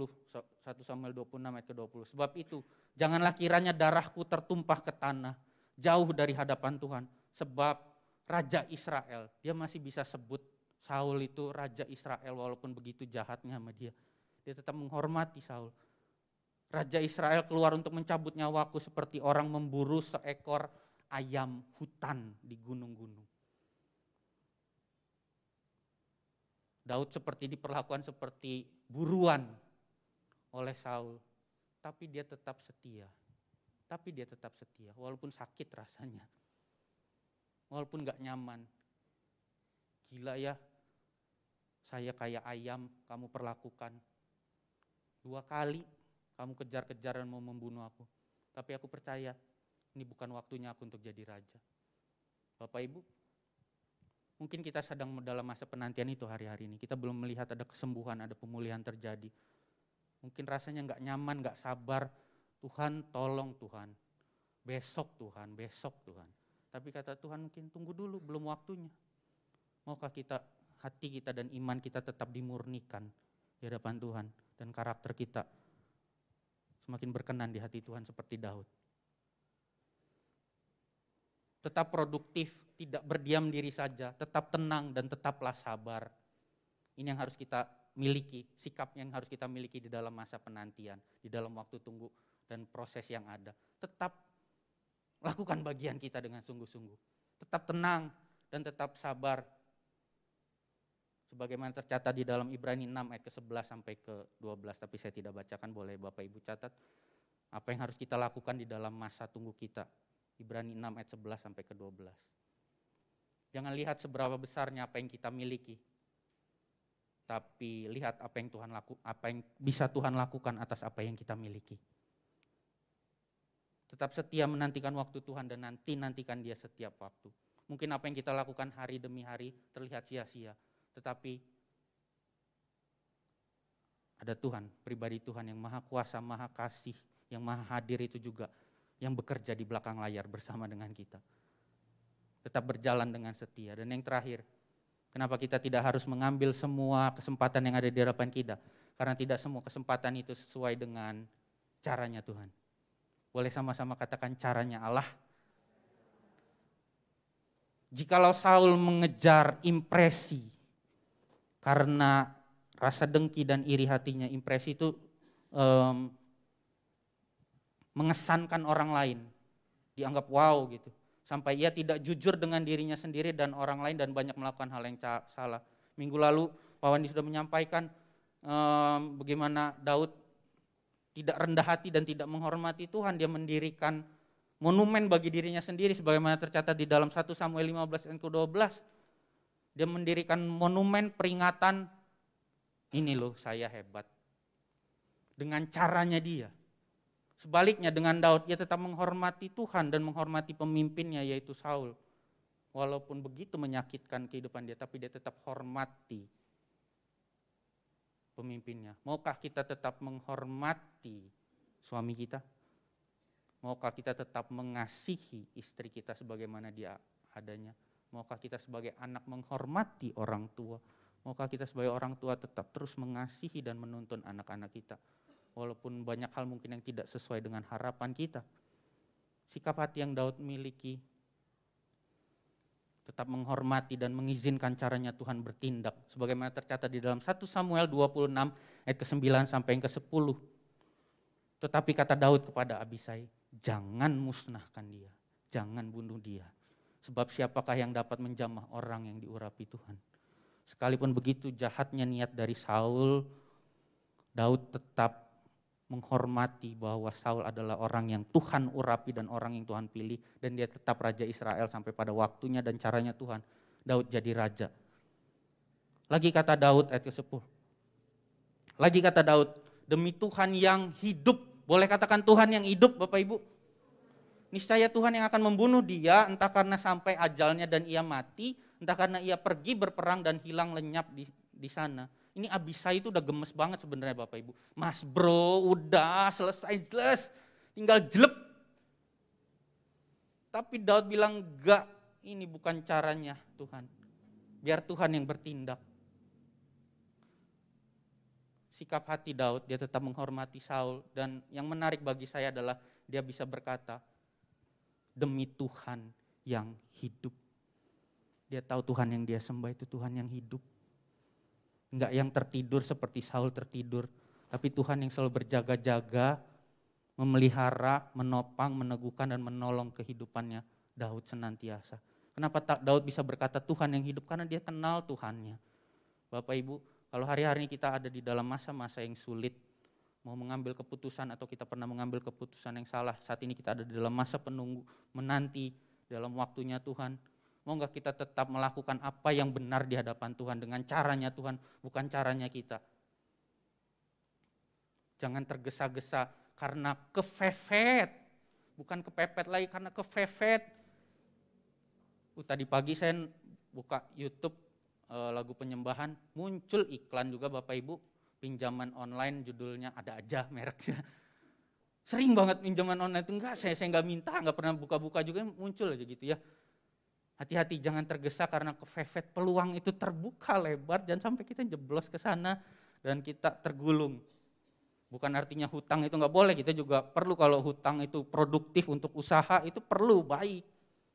1 Samuel 26 ayat ke-20, sebab itu janganlah kiranya darahku tertumpah ke tanah jauh dari hadapan Tuhan, sebab Raja Israel, dia masih bisa sebut Saul itu Raja Israel walaupun begitu jahatnya sama dia. Dia tetap menghormati Saul. Raja Israel keluar untuk mencabut nyawaku seperti orang memburu seekor ayam hutan di gunung-gunung. Daud seperti diperlakukan seperti buruan oleh Saul. Tapi dia tetap setia. Walaupun sakit rasanya. Walaupun gak nyaman. Gila ya, saya kayak ayam kamu perlakukan. 2 kali kamu kejar-kejaran mau membunuh aku. Tapi aku percaya ini bukan waktunya aku untuk jadi raja. Bapak Ibu, mungkin kita sedang dalam masa penantian itu hari-hari ini. Kita belum melihat ada kesembuhan, ada pemulihan terjadi. Mungkin rasanya gak nyaman, gak sabar. Tuhan tolong Tuhan. Besok Tuhan. Tapi kata Tuhan mungkin tunggu dulu, belum waktunya. Maukah hati kita dan iman kita tetap dimurnikan di hadapan Tuhan. Dan karakter kita semakin berkenan di hati Tuhan seperti Daud. Tetap produktif, tidak berdiam diri saja, tetap tenang dan tetaplah sabar. Ini yang harus kita miliki, sikap yang harus kita miliki di dalam masa penantian, di dalam waktu tunggu dan proses yang ada. Tetap lakukan bagian kita dengan sungguh-sungguh. Tetap tenang dan tetap sabar. Sebagaimana tercatat di dalam Ibrani 6 ayat ke-11 sampai ke-12, tapi saya tidak bacakan, boleh Bapak Ibu catat. Apa yang harus kita lakukan di dalam masa tunggu kita. Ibrani 6 ayat 11 sampai ke-12. Jangan lihat seberapa besarnya apa yang kita miliki, tapi lihat apa yang bisa Tuhan lakukan atas apa yang kita miliki. Tetap setia menantikan waktu Tuhan dan nantikan Dia setiap waktu. Mungkin apa yang kita lakukan hari demi hari terlihat sia-sia, tetapi ada Tuhan, pribadi Tuhan yang maha kuasa, maha kasih, yang maha hadir itu juga, yang bekerja di belakang layar bersama dengan kita. Tetap berjalan dengan setia. Dan yang terakhir, kenapa kita tidak harus mengambil semua kesempatan yang ada di hadapan kita? Karena tidak semua kesempatan itu sesuai dengan caranya Tuhan. Boleh sama-sama katakan caranya Allah? Jikalau Saul mengejar impresi, karena rasa dengki dan iri hatinya, impresi itu mengesankan orang lain, dianggap wow gitu. Sampai ia tidak jujur dengan dirinya sendiri dan orang lain dan banyak melakukan hal yang salah. Minggu lalu Pak Wandi sudah menyampaikan bagaimana Daud tidak rendah hati dan tidak menghormati Tuhan. Dia mendirikan monumen bagi dirinya sendiri sebagaimana tercatat di dalam 1 Samuel 15 ayat ke-12. Dia mendirikan monumen peringatan, ini loh saya hebat. Dengan caranya dia. Sebaliknya dengan Daud, dia tetap menghormati Tuhan dan menghormati pemimpinnya yaitu Saul. Walaupun begitu menyakitkan kehidupan dia, tapi dia tetap hormati pemimpinnya. Maukah kita tetap menghormati suami kita? Maukah kita tetap mengasihi istri kita sebagaimana dia adanya? Maukah kita sebagai anak menghormati orang tua? Maukah kita sebagai orang tua tetap terus mengasihi dan menuntun anak-anak kita? Walaupun banyak hal mungkin yang tidak sesuai dengan harapan kita. Sikap hati yang Daud miliki, tetap menghormati dan mengizinkan caranya Tuhan bertindak. Sebagaimana tercatat di dalam 1 Samuel 26 ayat ke-9 sampai yang ke-10. Tetapi kata Daud kepada Abisai, jangan musnahkan dia, jangan bunuh dia. Sebab siapakah yang dapat menjamah orang yang diurapi Tuhan. Sekalipun begitu jahatnya niat dari Saul, Daud tetap menghormati bahwa Saul adalah orang yang Tuhan urapi dan orang yang Tuhan pilih. Dan dia tetap Raja Israel sampai pada waktunya dan caranya Tuhan. Daud jadi raja. Lagi kata Daud ayat ke-10. Lagi kata Daud, demi Tuhan yang hidup. Boleh katakan Tuhan yang hidup Bapak Ibu? Niscaya Tuhan yang akan membunuh dia, entah karena sampai ajalnya dan ia mati, entah karena ia pergi berperang dan hilang lenyap di sana. Ini Abisai itu udah gemes banget sebenarnya Bapak Ibu. Mas bro, udah selesai jelas, tinggal jelep. Tapi Daud bilang, enggak, ini bukan caranya Tuhan. Biar Tuhan yang bertindak. Sikap hati Daud, dia tetap menghormati Saul. Dan yang menarik bagi saya adalah dia bisa berkata, demi Tuhan yang hidup. Dia tahu Tuhan yang dia sembah itu Tuhan yang hidup. Enggak yang tertidur seperti Saul tertidur. Tapi Tuhan yang selalu berjaga-jaga, memelihara, menopang, meneguhkan dan menolong kehidupannya Daud senantiasa. Kenapa Daud bisa berkata Tuhan yang hidup? Karena dia kenal Tuhannya. Bapak Ibu, kalau hari-hari ini kita ada di dalam masa-masa yang sulit, mau mengambil keputusan atau kita pernah mengambil keputusan yang salah. Saat ini kita ada di dalam masa penunggu, menanti dalam waktunya Tuhan. Mau enggak kita tetap melakukan apa yang benar di hadapan Tuhan dengan caranya Tuhan, bukan caranya kita. Jangan tergesa-gesa karena kefefet, bukan kepepet lagi karena kefefet. Tadi pagi saya buka YouTube lagu penyembahan, muncul iklan juga Bapak Ibu. Pinjaman online judulnya ada aja mereknya. Sering banget pinjaman online itu enggak, saya enggak minta, enggak pernah buka-buka juga muncul aja gitu ya. Hati-hati jangan tergesa karena kefefet, peluang itu terbuka lebar, jangan sampai kita jeblos ke sana dan kita tergulung. Bukan artinya hutang itu enggak boleh, kita juga perlu kalau hutang itu produktif untuk usaha itu perlu, baik.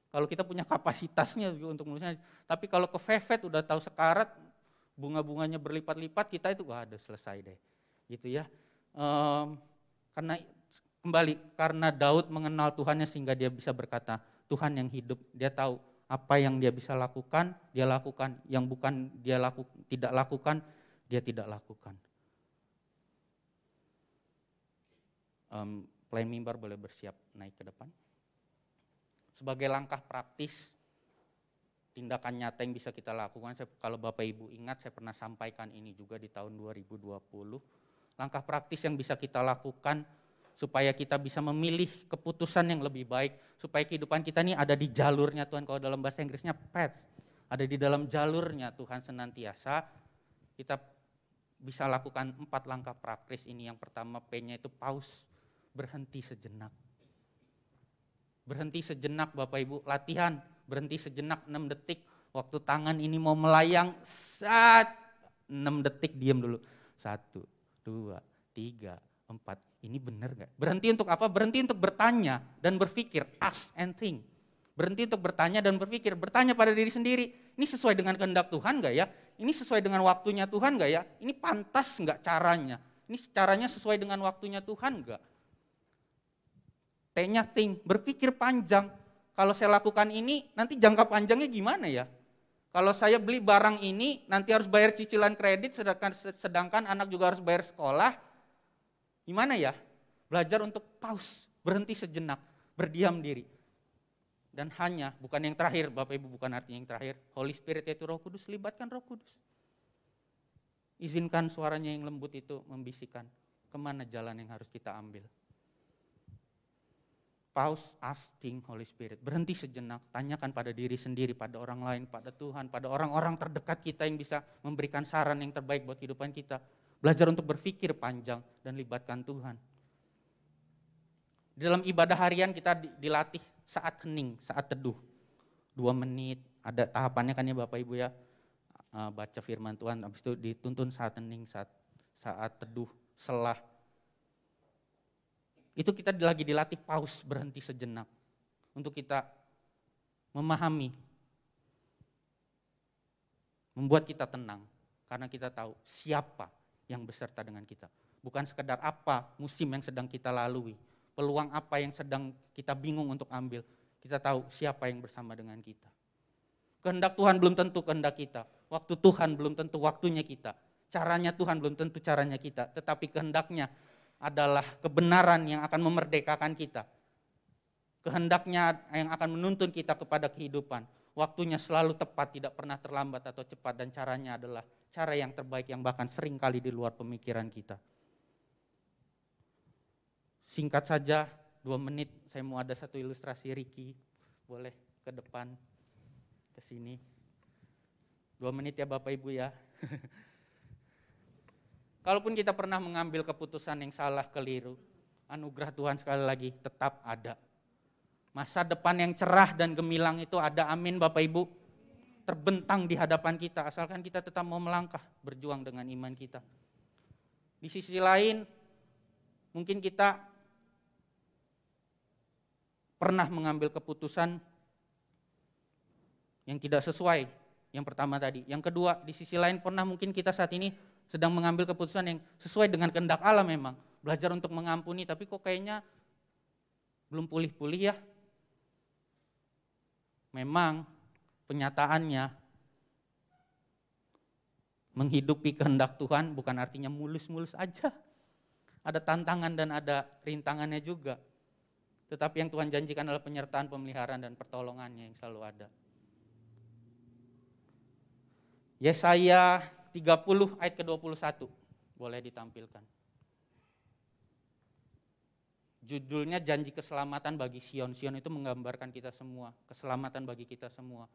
Kalau kita punya kapasitasnya juga untuk mengurusnya. Tapi kalau kefefet udah tahu sekarat, bunga-bunganya berlipat-lipat, kita itu ada selesai deh, gitu ya. Karena Kembali, karena Daud mengenal Tuhannya sehingga dia bisa berkata, Tuhan yang hidup. Dia tahu apa yang dia bisa lakukan, dia lakukan. Yang bukan dia tidak lakukan, dia tidak lakukan. Pelayan mimbar boleh bersiap naik ke depan. Sebagai langkah praktis, tindakan nyata yang bisa kita lakukan, kalau Bapak Ibu ingat saya pernah sampaikan ini juga di tahun 2020. Langkah praktis yang bisa kita lakukan supaya kita bisa memilih keputusan yang lebih baik, supaya kehidupan kita ini ada di jalurnya Tuhan. Kalau dalam bahasa Inggrisnya path, ada di dalam jalurnya Tuhan senantiasa. Kita bisa lakukan 4 langkah praktis ini. Yang pertama P-nya itu pause, berhenti sejenak. Berhenti sejenak Bapak Ibu, latihan, berhenti sejenak 6 detik. Waktu tangan ini mau melayang, 6 detik diam dulu. 1, 2, 3, 4. Ini benar gak? Berhenti untuk apa? Berhenti untuk bertanya dan berpikir, ask and think. Berhenti untuk bertanya dan berpikir, bertanya pada diri sendiri, ini sesuai dengan kehendak Tuhan gak ya? Ini sesuai dengan waktunya Tuhan gak ya? Ini pantas gak caranya? Ini caranya sesuai dengan waktunya Tuhan gak? T-nya think, berpikir panjang. Kalau saya lakukan ini, nanti jangka panjangnya gimana ya? Kalau saya beli barang ini, nanti harus bayar cicilan kredit, sedangkan anak juga harus bayar sekolah. Gimana ya? Belajar untuk pause, berhenti sejenak, berdiam diri. Dan hanya, bukan yang terakhir, Bapak Ibu bukan artinya yang terakhir, Holy Spirit yaitu Roh Kudus, libatkan Roh Kudus. Izinkan suaranya yang lembut itu membisikkan, kemana jalan yang harus kita ambil. Pause, asking Holy Spirit, berhenti sejenak, tanyakan pada diri sendiri, pada orang lain, pada Tuhan, pada orang-orang terdekat kita yang bisa memberikan saran yang terbaik buat kehidupan kita. Belajar untuk berpikir panjang dan libatkan Tuhan. Di dalam ibadah harian kita dilatih saat hening, saat teduh. 2 menit, ada tahapannya kan ya Bapak Ibu ya. Baca firman Tuhan, habis itu dituntun saat hening, saat teduh, selah. Itu kita lagi dilatih pause, berhenti sejenak. Untuk kita memahami, membuat kita tenang. Karena kita tahu siapa yang beserta dengan kita. Bukan sekedar apa musim yang sedang kita lalui, peluang apa yang sedang kita bingung untuk ambil. Kita tahu siapa yang bersama dengan kita. Kehendak Tuhan belum tentu kehendak kita. Waktu Tuhan belum tentu waktunya kita. Caranya Tuhan belum tentu caranya kita. Tetapi kehendaknya adalah kebenaran yang akan memerdekakan kita. Kehendaknya yang akan menuntun kita kepada kehidupan. Waktunya selalu tepat, tidak pernah terlambat atau cepat, dan caranya adalah cara yang terbaik yang bahkan sering kali di luar pemikiran kita. Singkat saja, 2 menit saya mau ada satu ilustrasi Ricky, boleh ke depan, ke sini. 2 menit ya Bapak Ibu ya. Kalaupun kita pernah mengambil keputusan yang salah, keliru, anugerah Tuhan sekali lagi tetap ada. Masa depan yang cerah dan gemilang itu ada, amin Bapak Ibu. Terbentang di hadapan kita, asalkan kita tetap mau melangkah, berjuang dengan iman kita. Di sisi lain, mungkin kita pernah mengambil keputusan yang tidak sesuai, yang pertama tadi. Yang kedua, di sisi lain pernah mungkin kita saat ini sedang mengambil keputusan yang sesuai dengan kehendak Allah memang. Belajar untuk mengampuni, tapi kok kayaknya belum pulih-pulih ya. Memang kenyataannya menghidupi kehendak Tuhan bukan artinya mulus-mulus aja. Ada tantangan dan ada rintangannya juga. Tetapi yang Tuhan janjikan adalah penyertaan, pemeliharaan, dan pertolongannya yang selalu ada. Yesaya 30 ayat ke-21 boleh ditampilkan. Judulnya janji keselamatan bagi Sion. Sion itu menggambarkan kita semua, keselamatan bagi kita semua.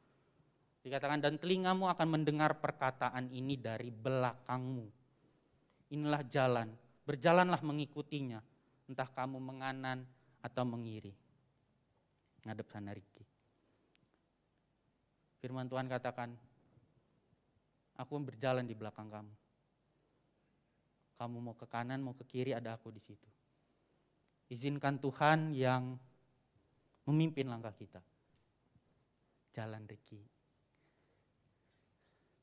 Dikatakan, dan telingamu akan mendengar perkataan ini dari belakangmu. Inilah jalan, berjalanlah mengikutinya, entah kamu menganan atau mengiri. Ngadep sana Riki. Firman Tuhan katakan, aku berjalan di belakang kamu. Kamu mau ke kanan, mau ke kiri, ada aku di situ. Izinkan Tuhan yang memimpin langkah kita. Jalan Riki.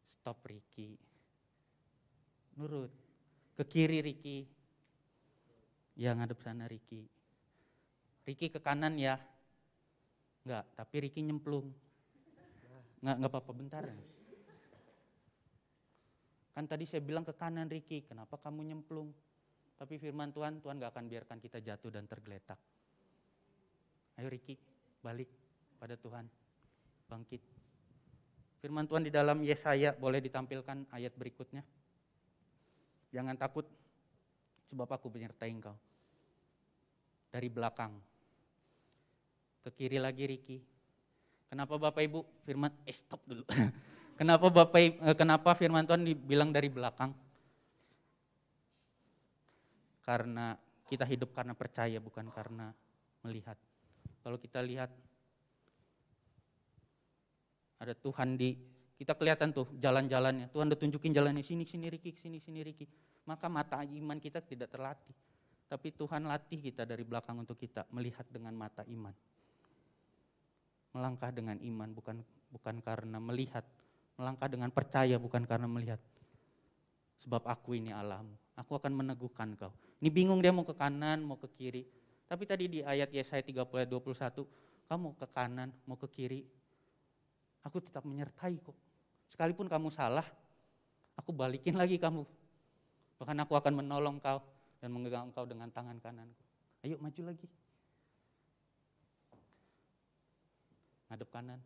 Stop Riki. Nurut. Ke kiri Riki. Ya ngadep sana Riki. Ricky ke kanan ya. Enggak, tapi Ricky nyemplung. Enggak apa-apa, bentar. Kan tadi saya bilang ke kanan Ricky, kenapa kamu nyemplung? Tapi firman Tuhan gak akan biarkan kita jatuh dan tergeletak. Ayo Ricky, balik pada Tuhan, bangkit. Firman Tuhan di dalam Yesaya, boleh ditampilkan ayat berikutnya. Jangan takut, sebab aku menyertai engkau. Dari belakang, ke kiri lagi Ricky. Kenapa Bapak Ibu firman, stop dulu. Kenapa firman Tuhan dibilang dari belakang? Karena kita hidup karena percaya, bukan karena melihat. Kalau kita lihat, ada Tuhan kita kelihatan tuh jalan-jalannya. Tuhan udah tunjukin jalannya, sini Ricky, sini Ricky. Maka mata iman kita tidak terlatih. Tapi Tuhan latih kita dari belakang untuk kita melihat dengan mata iman. Melangkah dengan iman, bukan karena melihat. Melangkah dengan percaya, bukan karena melihat. Sebab aku ini Allahmu, aku akan meneguhkan kau. Ini bingung dia mau ke kanan, mau ke kiri. Tapi tadi di ayat Yesaya 30 ayat 21, kamu mau ke kanan, mau ke kiri, aku tetap menyertai kok. Sekalipun kamu salah, aku balikin lagi kamu. Bahkan aku akan menolong kau dan menggenggam kau dengan tangan kananku. Ayo maju lagi. Ngadep kanan.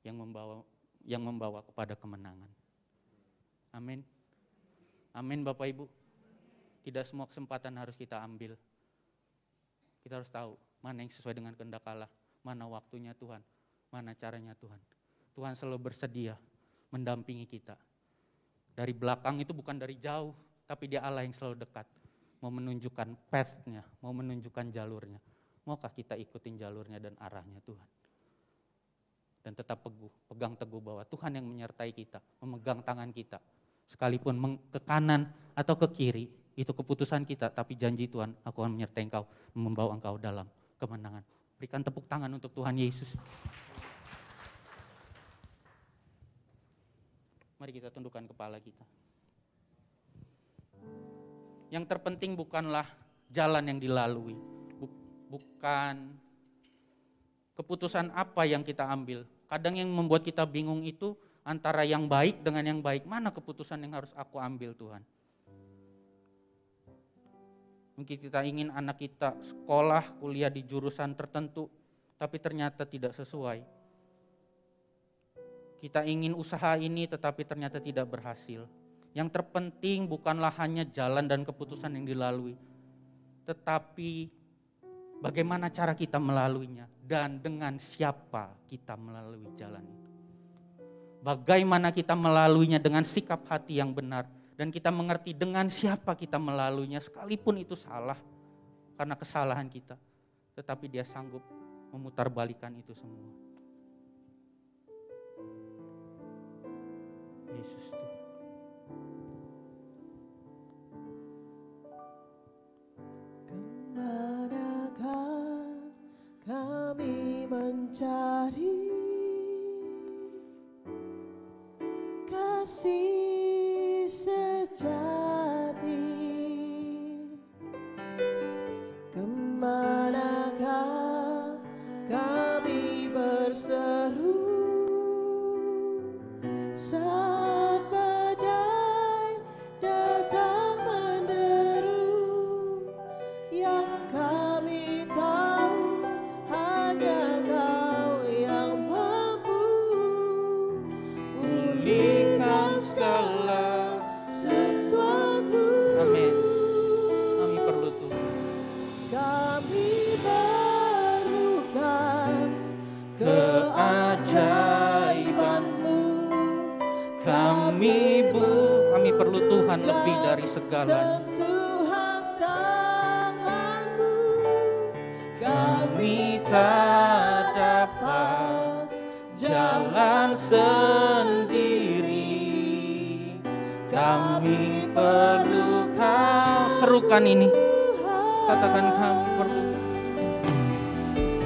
Yang membawa kepada kemenangan. Amin. Amin Bapak Ibu. Tidak semua kesempatan harus kita ambil. Kita harus tahu mana yang sesuai dengan kehendak Allah, mana waktunya Tuhan, mana caranya Tuhan. Tuhan selalu bersedia mendampingi kita. Dari belakang itu bukan dari jauh, tapi Dia Allah yang selalu dekat. Mau menunjukkan path-nya, mau menunjukkan jalurnya. Maukah kita ikutin jalurnya dan arahnya Tuhan? Dan tetap pegang teguh bahwa Tuhan yang menyertai kita, memegang tangan kita. Sekalipun ke kanan atau ke kiri, itu keputusan kita, tapi janji Tuhan, aku akan menyertai engkau, membawa engkau dalam kemenangan. Berikan tepuk tangan untuk Tuhan Yesus. Mari kita tundukkan kepala kita. Yang terpenting bukanlah jalan yang dilalui, bukan keputusan apa yang kita ambil. Kadang yang membuat kita bingung itu antara yang baik dengan yang baik. Mana keputusan yang harus aku ambil Tuhan? Mungkin kita ingin anak kita sekolah, kuliah di jurusan tertentu, tapi ternyata tidak sesuai. Kita ingin usaha ini tetapi ternyata tidak berhasil. Yang terpenting bukanlah hanya jalan dan keputusan yang dilalui, tetapi bagaimana cara kita melaluinya dan dengan siapa kita melalui jalan itu. Bagaimana kita melaluinya dengan sikap hati yang benar dan kita mengerti dengan siapa kita melaluinya sekalipun itu salah karena kesalahan kita, tetapi Dia sanggup memutarbalikan itu semua. Yesus Tuhan. Kemanakah kami mencari kasih sejati? Kemanakah kami berseru saat badai datang menderu? Yang kami tahu hanya Kau yang mampu pulihkan segala sesuatu. Amin. Kami perlu Tuhan. Kami perlukan Keajaiban-Mu. Kami perlu Tuhan lebih dari segalanya. sentuhan tangan-Mu. Kami tak dapat jalan sendiri. Kami perlu Kau. Serukan ini. Katakan kami perlu.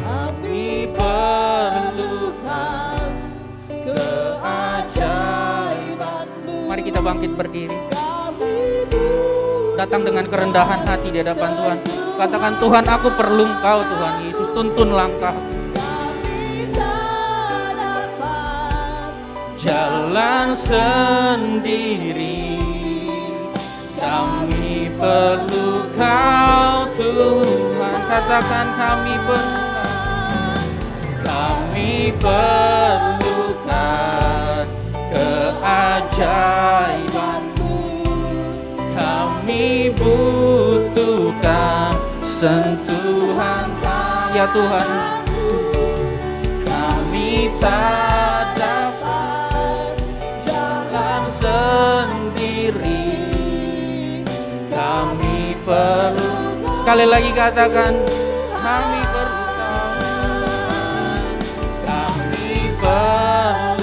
Kami perlukan keajaiban-Mu. Mari kita bangkit berdiri. Datang dengan kerendahan hati di hadapan Tuhan. Katakan, Tuhan, aku perlu Engkau, Tuhan Yesus. Tuntun langkah. Jalan sendiri, kami perlu Kau, Tuhan. Katakan, kami perlu Kau. Kami perlukan keajaiban-Mu. Kami butuhkan sentuhan tangan. Ya Tuhan, kami tak dapat jalan sendiri. Kami perlu. Sekali lagi katakan, kami perlu Kau. Kami perlukan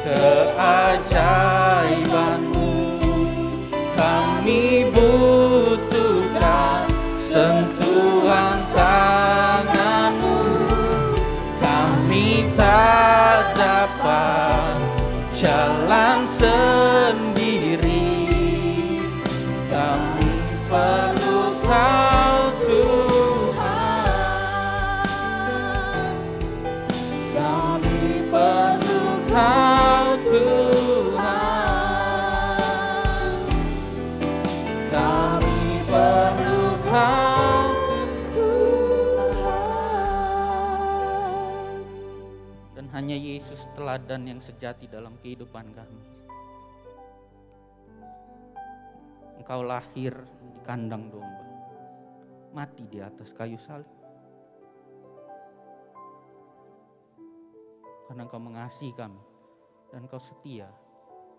keajaiban-Mu. Kami butuhkan sentuhan tangan-Mu. Kami tak dapat jalan sendiri. Kami perlu Kau, Tuhan. Kami perlu Kau, Tuhan. Kami perlu Kau, Tuhan. Dan hanya Yesus teladan yang sejati dalam kehidupan kami. Engkau lahir di kandang domba, mati di atas kayu salib. Karena Engkau mengasihi kami dan Engkau setia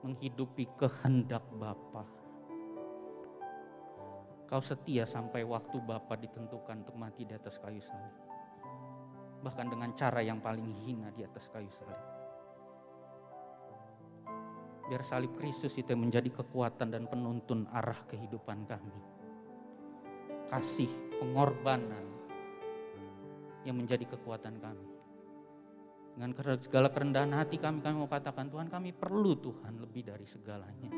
menghidupi kehendak Bapa. Kau setia sampai waktu Bapa ditentukan untuk mati di atas kayu salib. Bahkan dengan cara yang paling hina di atas kayu salib. Biar salib Kristus itu menjadi kekuatan dan penuntun arah kehidupan kami. Kasih, pengorbanan yang menjadi kekuatan kami. Dengan segala kerendahan hati kami mau katakan, Tuhan, kami perlu Tuhan lebih dari segalanya.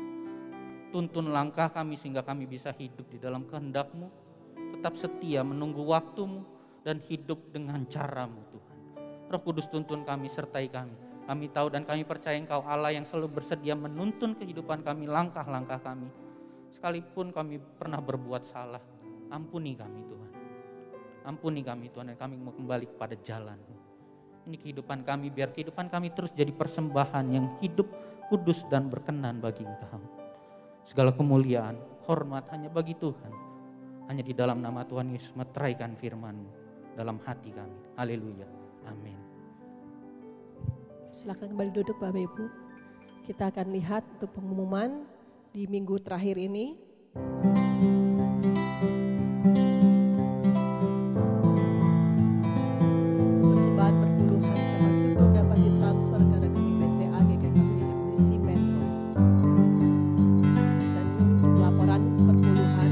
Tuntun langkah kami sehingga kami bisa hidup di dalam kehendak-Mu, tetap setia menunggu waktu-Mu dan hidup dengan cara-Mu, Tuhan. Roh Kudus, tuntun kami, sertai kami. Kami tahu dan kami percaya Engkau Allah yang selalu bersedia menuntun kehidupan kami, langkah-langkah kami. Sekalipun kami pernah berbuat salah, ampuni kami Tuhan. Ampuni kami Tuhan, dan kami mau kembali kepada jalan-Mu. Ini kehidupan kami, biar kehidupan kami terus jadi persembahan yang hidup, kudus dan berkenan bagi Engkau. Segala kemuliaan, hormat hanya bagi Tuhan. Hanya di dalam nama Tuhan Yesus meteraikan firman-Mu dalam hati kami. Haleluya. Amin. Silakan kembali duduk Bapak Ibu. Kita akan lihat untuk pengumuman di minggu terakhir ini. Persembahan perpuluhan ucapan syukur dapat ditransfer ke rekening BCA GKKP Misi Metro. Dan untuk laporan perpuluhan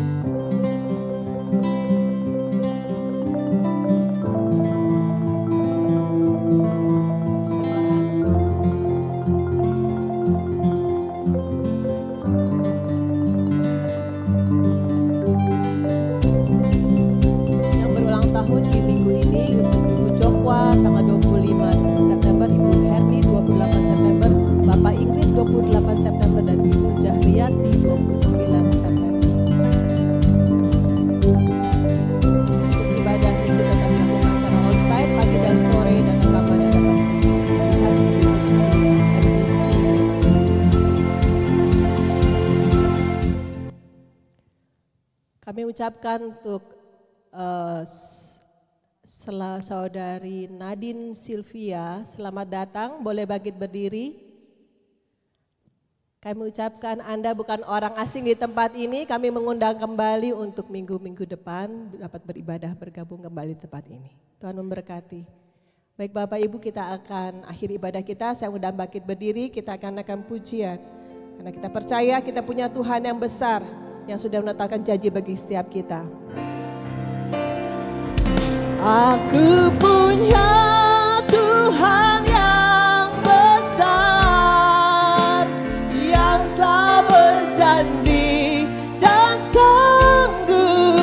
tanggal 25 September, Ibu Herni 28 September, Bapak Ingrid 28 September, dan Ibu Jahriyati 29 September. Untuk ibadah minggu tetap dilakukan secara onsite pagi dan sore, dan rekamannya dapat dilihat di MDC. Kami ucapkan untuk Saudari Nadine Sylvia, selamat datang, boleh bangkit berdiri. Kami ucapkan Anda bukan orang asing di tempat ini, kami mengundang kembali untuk minggu-minggu depan dapat beribadah bergabung kembali di tempat ini. Tuhan memberkati. Baik Bapak Ibu, kita akan akhiri ibadah kita, saya undang bangkit berdiri, kita akan pujian. Karena kita percaya kita punya Tuhan yang besar, yang sudah menetapkan janji bagi setiap kita. Aku punya Tuhan yang besar, yang telah berjanji dan sanggup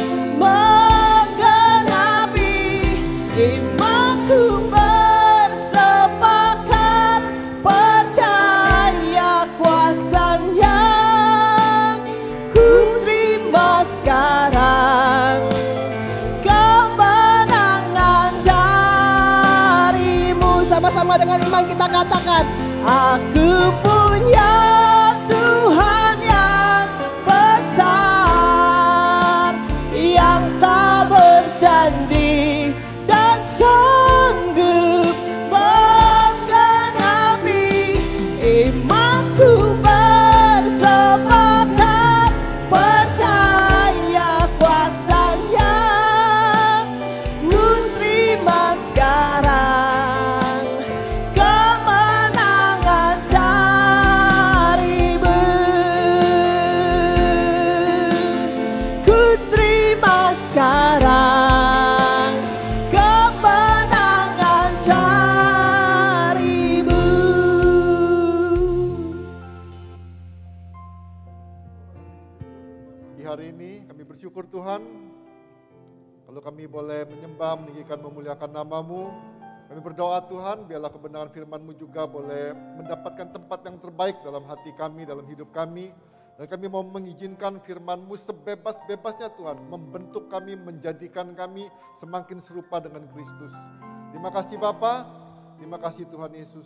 bersama-sama dengan iman kita katakan, aku punya Tuhan yang besar, yang tak berjanji dan sanggup menggenapi imanku. Bersepakat percaya kuasanya, ku terima sekarang kemenangan darimu. Ku terima sekarang kemenangan darimu. Di hari ini kami bersyukur Tuhan, kalau kami boleh menyembah, meninggikan, memuliakan nama-Mu. Kami berdoa Tuhan, biarlah kebenaran firman-Mu juga boleh mendapatkan tempat yang terbaik dalam hati kami, dalam hidup kami. Dan kami mau mengizinkan firman-Mu sebebas-bebasnya Tuhan, membentuk kami, menjadikan kami semakin serupa dengan Kristus. Terima kasih Bapa, terima kasih Tuhan Yesus.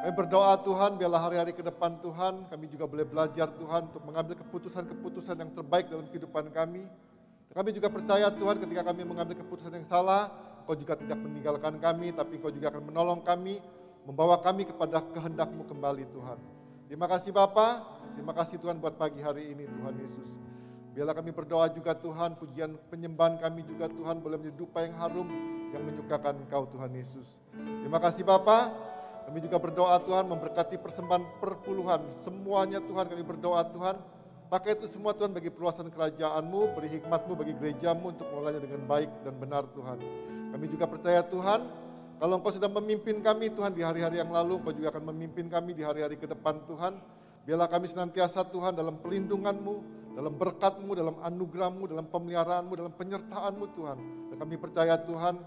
Kami berdoa Tuhan, biarlah hari-hari ke depan Tuhan, kami juga boleh belajar Tuhan untuk mengambil keputusan-keputusan yang terbaik dalam kehidupan kami. Kami juga percaya Tuhan, ketika kami mengambil keputusan yang salah, Kau juga tidak meninggalkan kami, tapi Kau juga akan menolong kami, membawa kami kepada kehendak-Mu kembali Tuhan. Terima kasih Bapa, terima kasih Tuhan buat pagi hari ini Tuhan Yesus. Biarlah kami berdoa juga Tuhan, pujian penyembahan kami juga Tuhan boleh menjadi dupa yang harum, yang menyukakan Engkau Tuhan Yesus. Terima kasih Bapa. Kami juga berdoa Tuhan, memberkati persembahan perpuluhan. Semuanya Tuhan kami berdoa Tuhan. Pakai itu semua Tuhan bagi perluasan kerajaan-Mu, beri hikmat-Mu bagi gereja-Mu untuk mengelolanya dengan baik dan benar Tuhan. Kami juga percaya Tuhan, kalau Engkau sudah memimpin kami Tuhan di hari-hari yang lalu, Engkau juga akan memimpin kami di hari-hari ke depan Tuhan. Biarlah kami senantiasa Tuhan dalam pelindungan-Mu, dalam berkat-Mu, dalam anugerah-Mu, dalam pemeliharaan-Mu, dalam penyertaan-Mu Tuhan. Dan kami percaya Tuhan,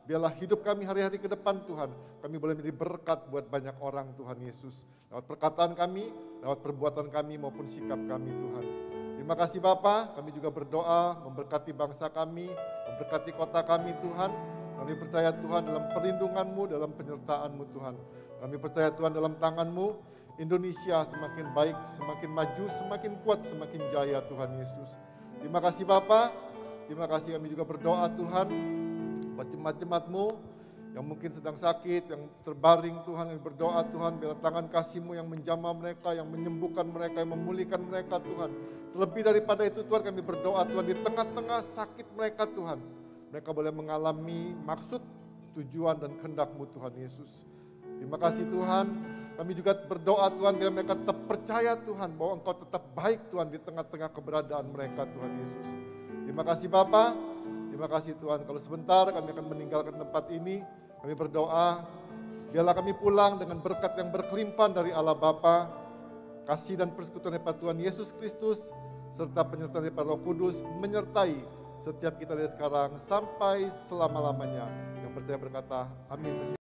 biarlah hidup kami hari-hari ke depan Tuhan, kami boleh menjadi berkat buat banyak orang Tuhan Yesus. Lewat perkataan kami, lewat perbuatan kami maupun sikap kami Tuhan. Terima kasih Bapa, kami juga berdoa memberkati bangsa kami, memberkati kota kami Tuhan. Kami percaya Tuhan dalam perlindungan-Mu, dalam penyertaan-Mu Tuhan. Kami percaya Tuhan dalam tangan-Mu, Indonesia semakin baik, semakin maju, semakin kuat, semakin jaya Tuhan Yesus. Terima kasih Bapa, terima kasih kami juga berdoa Tuhan, buat jemaat-jemaat-Mu yang mungkin sedang sakit, yang terbaring Tuhan, yang berdoa Tuhan, biarlah tangan kasih-Mu yang menjamah mereka, yang menyembuhkan mereka, yang memulihkan mereka Tuhan. Terlebih daripada itu Tuhan, kami berdoa Tuhan, di tengah-tengah sakit mereka Tuhan, mereka boleh mengalami maksud, tujuan dan kehendak-Mu Tuhan Yesus. Terima kasih Tuhan, kami juga berdoa Tuhan, biar mereka tetap percaya Tuhan, bahwa Engkau tetap baik Tuhan di tengah-tengah keberadaan mereka Tuhan Yesus. Terima kasih Bapa. Terima kasih Tuhan, kalau sebentar kami akan meninggalkan tempat ini, kami berdoa, biarlah kami pulang dengan berkat yang berkelimpahan dari Allah Bapa, kasih dan persekutuan daripada Tuhan Yesus Kristus, serta penyertaan daripada Roh Kudus, menyertai setiap kita dari sekarang sampai selama-lamanya. Yang percaya berkata, amin.